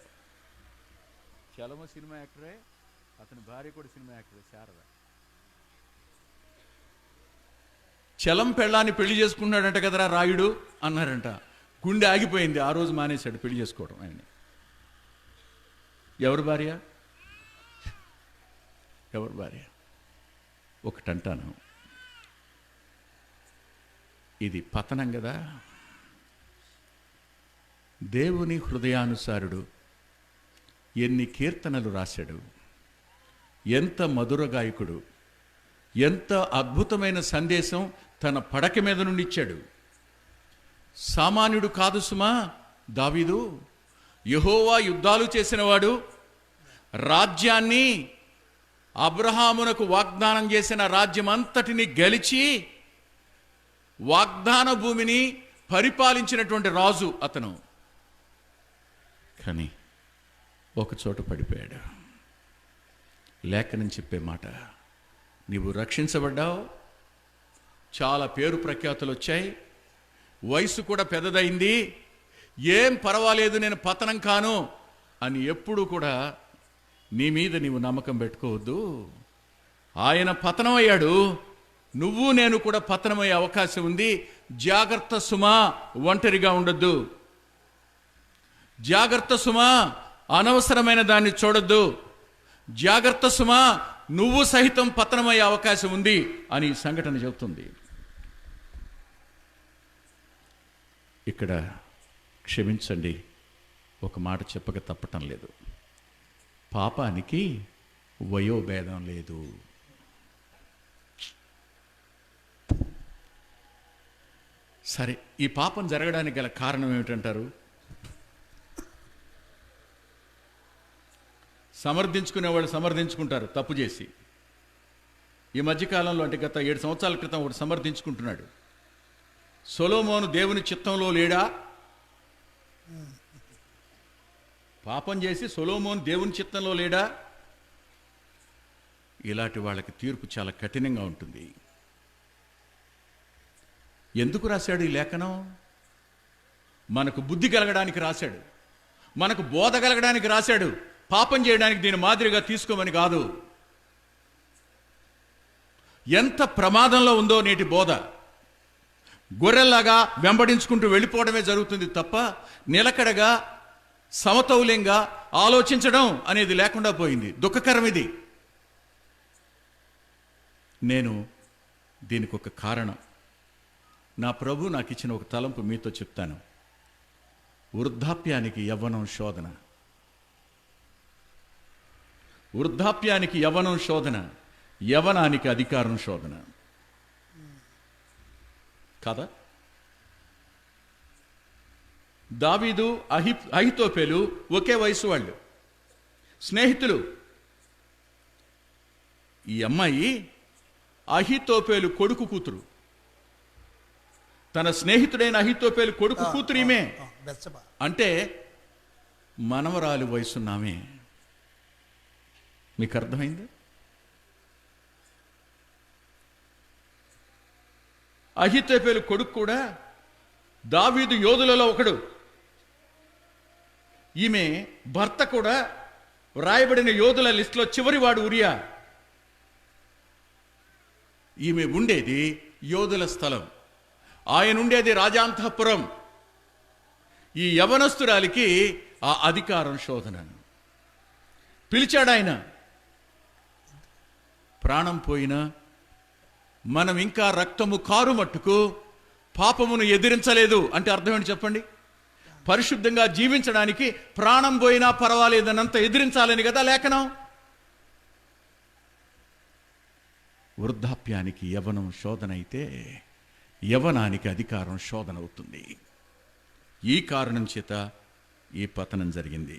చలమ సినిమా యాక్టరే, అతని భార్య కూడా సినిమా యాక్టరే, శారద. చలం పెళ్ళాన్ని పెళ్లి చేసుకున్నాడంట కదరా రాయుడు అన్నారంట. గుండె ఆగిపోయింది. ఆ రోజు మానేశాడు పెళ్లి చేసుకోవడం. ఆయన ఎవరు భార్య? ఎవరు భార్య? ఒకటంటాను, ఇది పతనం కదా. దేవుని హృదయానుసారుడు ఎన్ని కీర్తనలు రాశాడు, ఎంత మధుర గాయకుడు, ఎంత అద్భుతమైన సందేశం తన పడక మీద నుండి ఇచ్చాడు. సామాన్యుడు కాదు సుమా దావీదు. యెహోవా యుద్ధాలు చేసినవాడు, రాజ్యాన్ని అబ్రహామునకు వాగ్దానం చేసిన రాజ్యమంతటిని గెలిచి వాగ్దాన భూమిని పరిపాలించినటువంటి రాజు అతను. కానీ ఒకచోట పడిపోయాడు. లేఖనం చెప్పే మాట, నీవు రక్షించబడ్డావు, చాలా పేరు ప్రఖ్యాతులు వచ్చాయి, వయసు కూడా పెద్దదైంది, ఏం పర్వాలేదు, నేను పతనం కాను అని ఎప్పుడూ కూడా నీ మీద నీవు నమ్మకం పెట్టుకోవద్దు. ఆయన పతనమయ్యాడు, నువ్వు నేను కూడా పతనమయ్యే అవకాశం ఉంది. జాగ్రత్త సుమా, ఒంటరిగా ఉండొద్దు. జాగ్రత్త సుమా, అనవసరమైన దాన్ని చూడొద్దు. జాగ్రత్త సుమా, నువ్వు సహితం పతనమయ్యే అవకాశం ఉంది అని ఈ సంఘటన చెబుతుంది. ఇక్కడ క్షమించండి, ఒక మాట చెప్పక తప్పటం లేదు. పాపానికి వయోభేదం లేదు. సరే, ఈ పాపం జరగడానికి గల కారణం ఏమిటంటారు? సమర్థించుకునేవాళ్ళు సమర్థించుకుంటారు తప్పు చేసి. ఈ మధ్యకాలంలో, అంటే గత 7 సంవత్సరాల క్రితం ఒకటి సమర్థించుకుంటున్నాడు, సొలొమోను దేవుని చిత్తంలో లేడా? పాపం చేసి సొలొమోను దేవుని చిత్తంలో లేడా? ఇలాంటి వాళ్ళకి తీర్పు చాలా కఠినంగా ఉంటుంది. ఎందుకు రాశాడు ఈ లేఖనం? మనకు బుద్ధి కలగడానికి రాశాడు, మనకు బోధ కలగడానికి రాశాడు. పాపం చేయడానికి దీని మాదిరిగా తీసుకోమని కాదు. ఎంత ప్రమాదంలో ఉందో నేటి బోధ. గొర్రెల్లాగా వెంబడించుకుంటూ వెళ్ళిపోవడమే జరుగుతుంది తప్ప నిలకడగా సమతౌల్యంగా ఆలోచించడం అనేది లేకుండా పోయింది. దుఃఖకరం ఇది. నేను దీనికి ఒక కారణం, నా ప్రభు నాకు ఇచ్చిన ఒక తలంపు మీతో చెప్తాను. వృద్ధాప్యానికి యవ్వనం శోధన. వృద్ధాప్యానికి యవ్వనం శోధన, యవ్వనానికి అధికారం శోధన కదా. దావీదు అహితోపెలు ఒకే వయసు వాళ్ళు, స్నేహితులు. ఈ అమ్మాయి అహితోపెలు కొడుకు కూతురు. తన స్నేహితుడైన అహితోపెలు కొడుకు కూతురు ఈమె. అంటే మనవరాలు వయసున్నామే. మీకు అర్థమైంది? అహితోపెలు కొడుకు కూడా దావీదు యోధులలో ఒకడు. ఈమె భర్త కూడా వ్రాయబడిన యోధుల లిస్టులో చివరివాడు ఉరియా. ఈమె ఉండేది యోధుల స్థలం, ఆయన ఉండేది రాజాంతఃపురం. ఈ యవనస్తురాలికి ఆ అధికారం శోధన. పిలిచాడు ఆయన. ప్రాణం పోయినా మనం ఇంకా రక్తము కారు మట్టుకు పాపమును ఎదిరించలేదు అంటే అర్థం ఏంటి చెప్పండి? పరిశుద్ధంగా జీవించడానికి ప్రాణం పోయినా పర్వాలేదన్నంత ఎదిరించాలని కదా లేఖనం. వృద్ధాప్యానికి యవ్వనం శోధన అయితే యవ్వనానికి అధికారం శోధన అవుతుంది. ఈ కారణం చేత ఈ పతనం జరిగింది.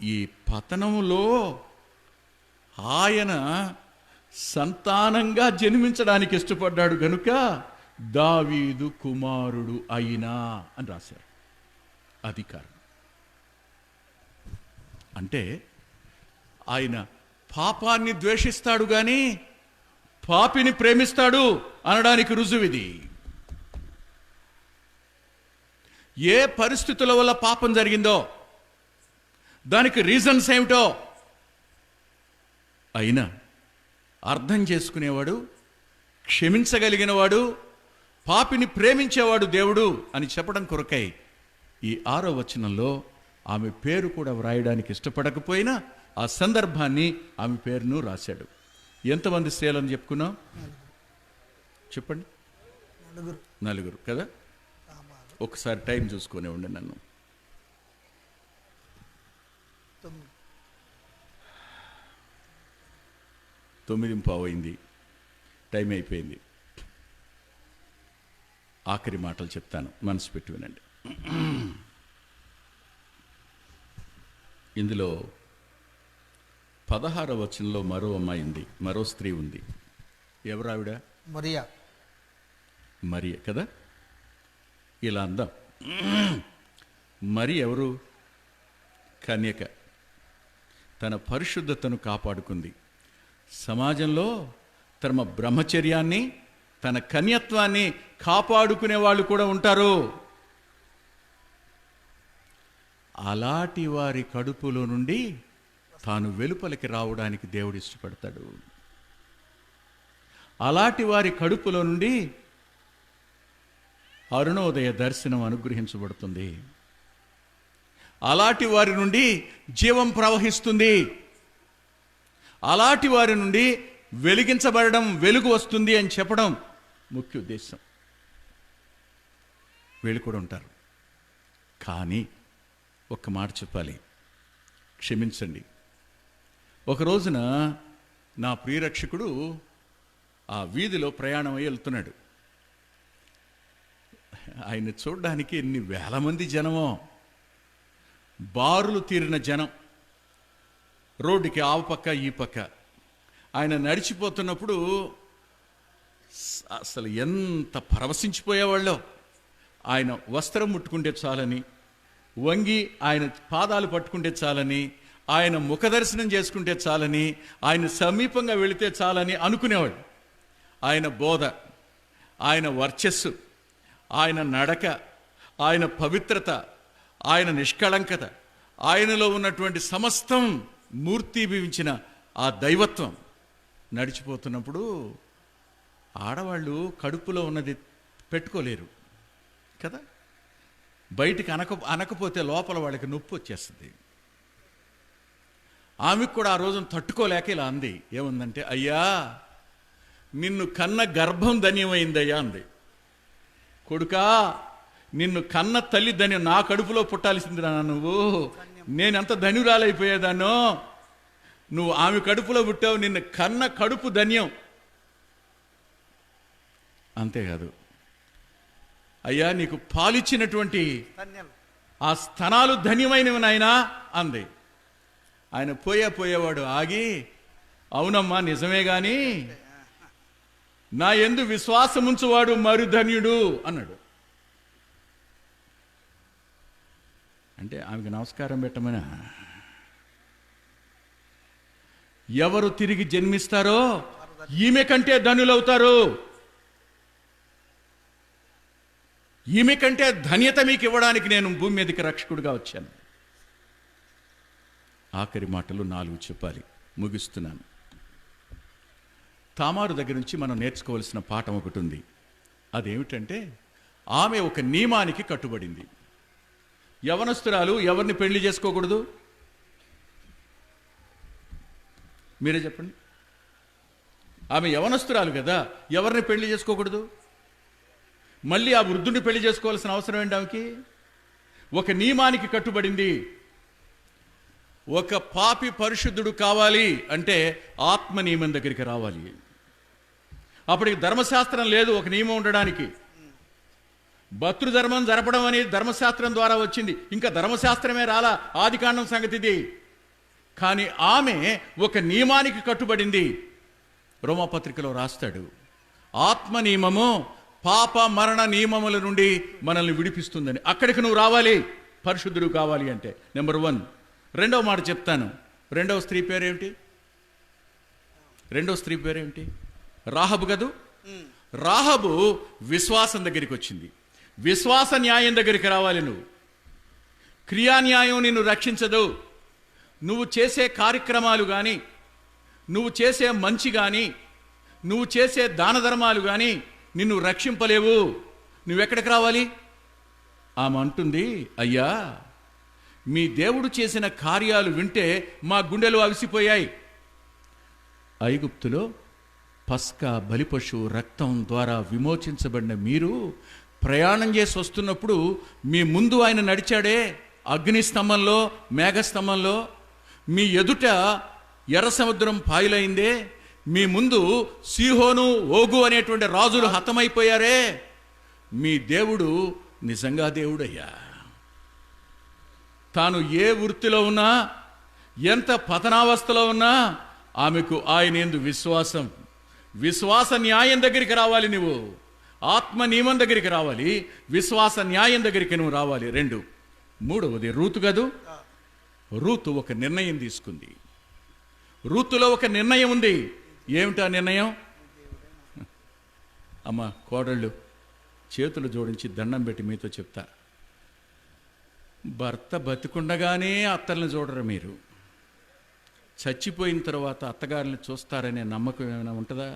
ఈ పతనంలో ఆయన సంతానంగా జన్మించడానికి ఇష్టపడ్డాడు గనుక దావీదు కుమారుడు అయినా అని రాశారు. అధికారం అంటే ఆయన పాపాన్ని ద్వేషిస్తాడు గాని పాపిని ప్రేమిస్తాడు అనడానికి రుజువిది. ఏ పరిస్థితుల వల్ల పాపం జరిగిందో దానికి రీజన్స్ ఏమిటో అయినా అర్థం చేసుకునేవాడు, క్షమించగలిగినవాడు, పాపిని ప్రేమించేవాడు దేవుడు అని చెప్పడం కొరకై ఈ 6వ వచనంలో ఆమె పేరు కూడా వ్రాయడానికి ఇష్టపడకపోయినా ఆ సందర్భాన్ని ఆమె పేరును రాశాడు. ఎంతమంది స్త్రీలను చెప్పుకున్నాం చెప్పండి? 4 కదా. ఒకసారి టైం చూసుకునే ఉండి నన్ను 9:15 టైం అయిపోయింది. ఆఖరి మాటలు చెప్తాను, మనసు పెట్టి వినండి. ఇందులో 16వ వచనంలో మరో అమ్మాయి ఉంది, మరో స్త్రీ ఉంది. ఎవరు ఆవిడ? మరియ కదా. ఇలా అందాం, మరి ఎవరు? కన్యక. తన పరిశుద్ధతను కాపాడుకుంది. సమాజంలో తమ బ్రహ్మచర్యాన్ని, తన కన్యత్వాన్ని కాపాడుకునే వాళ్ళు కూడా ఉంటారు. అలాంటి వారి కడుపులో నుండి తాను వెలుపలికి రావడానికి దేవుడు ఇష్టపడతాడు. అలాంటి వారి కడుపులో నుండి అరుణోదయ దర్శనం అనుగ్రహించబడుతుంది. అలాంటి వారి నుండి జీవం ప్రవహిస్తుంది. అలాంటి వారి నుండి వెలిగించబడడం, వెలుగు వస్తుంది అని చెప్పడం ముఖ్య ఉద్దేశం. వీళ్ళు కూడా ఉంటారు. కానీ ఒక్క మాట చెప్పాలి, క్షమించండి. ఒక రోజున నా ప్రియరక్షకుడు ఆ వీధిలో ప్రయాణం అయ్యి వెళ్తున్నాడు. ఆయన చూడడానికి ఎన్ని వేల మంది జనమో, బారులు తీరిన జనం, రోడ్డుకి ఆ పక్క ఈ పక్క. ఆయన నడిచిపోతున్నప్పుడు అసలు ఎంత పరవశించిపోయేవాళ్ళో. ఆయన వస్త్రం ముట్టుకుంటే చాలని, వంగి ఆయన పాదాలు పట్టుకుంటే చాలని, ఆయన ముఖదర్శనం చేసుకుంటే చాలని, ఆయన సమీపంగా వెళితే చాలని అనుకునేవాడు. ఆయన బోధ, ఆయన వర్చస్సు, ఆయన నడక, ఆయన పవిత్రత, ఆయన నిష్కళంకత, ఆయనలో ఉన్నటువంటి సమస్తం మూర్తీభవించిన ఆ దైవత్వం నడిచిపోతున్నప్పుడు ఆడవాళ్ళు కడుపులో ఉన్నది పెట్టుకోలేరు కదా. బయటికి అనకపోతే లోపల వాళ్ళకి నొప్పి వచ్చేస్తుంది. ఆమెకు కూడా ఆ రోజున తట్టుకోలేక ఇలా అంది. ఏముందంటే, అయ్యా నిన్ను కన్న గర్భం ధన్యమైందయ్యా అంది. కొడుకా, నిన్ను కన్న తల్లి ధన్యం, నా కడుపులో పుట్టాల్సిందిరా నువ్వు. నేనెంత ధన్యురాలైపోయేదాన్నో, నువ్వు ఆమె కడుపులో పుట్టావు, నిన్ను కన్న కడుపు ధన్యం. అంతేకాదు, అయ్యా నీకు పాలిచ్చినటువంటి ఆ స్తనాలు ధన్యమైనవి నాయనా అంది. ఆయన పోయేవాడు ఆగి, అవునమ్మా నిజమే గాని నా యందు విశ్వాసముంచువాడు మరి ధన్యుడు అన్నాడు. అంటే ఆమెకు నమస్కారం పెట్టమనా? ఎవరు తిరిగి జన్మిస్తారో ఈమె కంటే ధనులవుతారు. ఈమె కంటే ధన్యత మీకు ఇవ్వడానికి నేను భూమి మీదకి రక్షకుడిగా వచ్చాను. ఆఖరి మాటలు 4 చెప్పాలి, ముగిస్తున్నాను. తామారు దగ్గర నుంచి మనం నేర్చుకోవాల్సిన పాఠం ఒకటి ఉంది. అదేమిటంటే, ఆమె ఒక నియమానికి కట్టుబడింది. యవనస్తురాలు ఎవరిని పెళ్లి చేసుకోకూడదు? మీరే చెప్పండి. ఆమె యవనస్తురాలు కదా, ఎవరిని పెళ్లి చేసుకోకూడదు? మళ్ళీ ఆ వృద్ధుని పెళ్లి చేసుకోవాల్సిన అవసరం ఏంటి ఆమెకి? ఒక నియమానికి కట్టుబడింది. ఒక పాపి పరిశుద్ధుడు కావాలి అంటే ఆత్మ నియమం దగ్గరికి రావాలి. అప్పటికి ధర్మశాస్త్రం లేదు, ఒక నియమం ఉండడానికి. భర్తృధర్మం జరపడం అనేది ధర్మశాస్త్రం ద్వారా వచ్చింది, ఇంకా ధర్మశాస్త్రమే రాలా, ఆదికాండం సంగతిది. కానీ ఆమె ఒక నియమానికి కట్టుబడింది. రోమాపత్రికలో రాస్తాడు, ఆత్మ నియమము పాప మరణ నియమముల నుండి మనల్ని విడిపిస్తుందని. అక్కడికి నువ్వు రావాలి, పరిశుద్ధుడు కావాలి అంటే. నెంబర్ 1. రెండవ మాట చెప్తాను. రెండవ స్త్రీ పేరేమిటి? రాహబు కదూ. రాహబు విశ్వాసం దగ్గరికి వచ్చింది. విశ్వాస న్యాయం దగ్గరికి రావాలి నువ్వు. క్రియా న్యాయం నిన్ను రక్షించదు. నువ్వు చేసే కార్యక్రమాలు కానీ, నువ్వు చేసే మంచి కానీ, నువ్వు చేసే దాన ధర్మాలు కానీ నిన్ను రక్షింపలేవు. నువ్వెక్కడికి రావాలి? ఆమె అంటుంది, అయ్యా మీ దేవుడు చేసిన కార్యాలు వింటే మా గుండెలు అవిసిపోయాయి. ఐగుప్తులో పస్కా బలిపశు రక్తం ద్వారా విమోచించబడిన మీరు ప్రయాణం చేసి వస్తున్నప్పుడు మీ ముందు ఆయన నడిచాడే, అగ్నిస్తంభంలో మేఘస్తంభంలో. మీ ఎదుట ఎర్ర సముద్రం పాయలైందే. మీ ముందు సీహోను ఓగు అనేటువంటి రాజులు హతమైపోయారే. మీ దేవుడు నిజంగా దేవుడయ్యా. తాను ఏ వృత్తిలో ఉన్నా, ఎంత పతనావస్థలో ఉన్నా ఆమెకు ఆయన యందు విశ్వాసం. విశ్వాస న్యాయం దగ్గరికి రావాలి నువ్వు. ఆత్మ నియమం దగ్గరికి రావాలి, విశ్వాస న్యాయం దగ్గరికి నువ్వు రావాలి. 2. మూడవది రూతు కదూ. రూతు ఒక నిర్ణయం తీసుకుంది. రూతులో ఒక నిర్ణయం ఉంది. ఏమిటా నిర్ణయం? అమ్మ కోడళ్ళు చేతులు జోడించి దండం పెట్టి మీతో చెప్తా, భర్త బతికుండగానే అత్తల్ని చూడరు మీరు. చచ్చిపోయిన తర్వాత అత్తగారిని చూస్తారనే నమ్మకం ఏమైనా ఉంటుందా?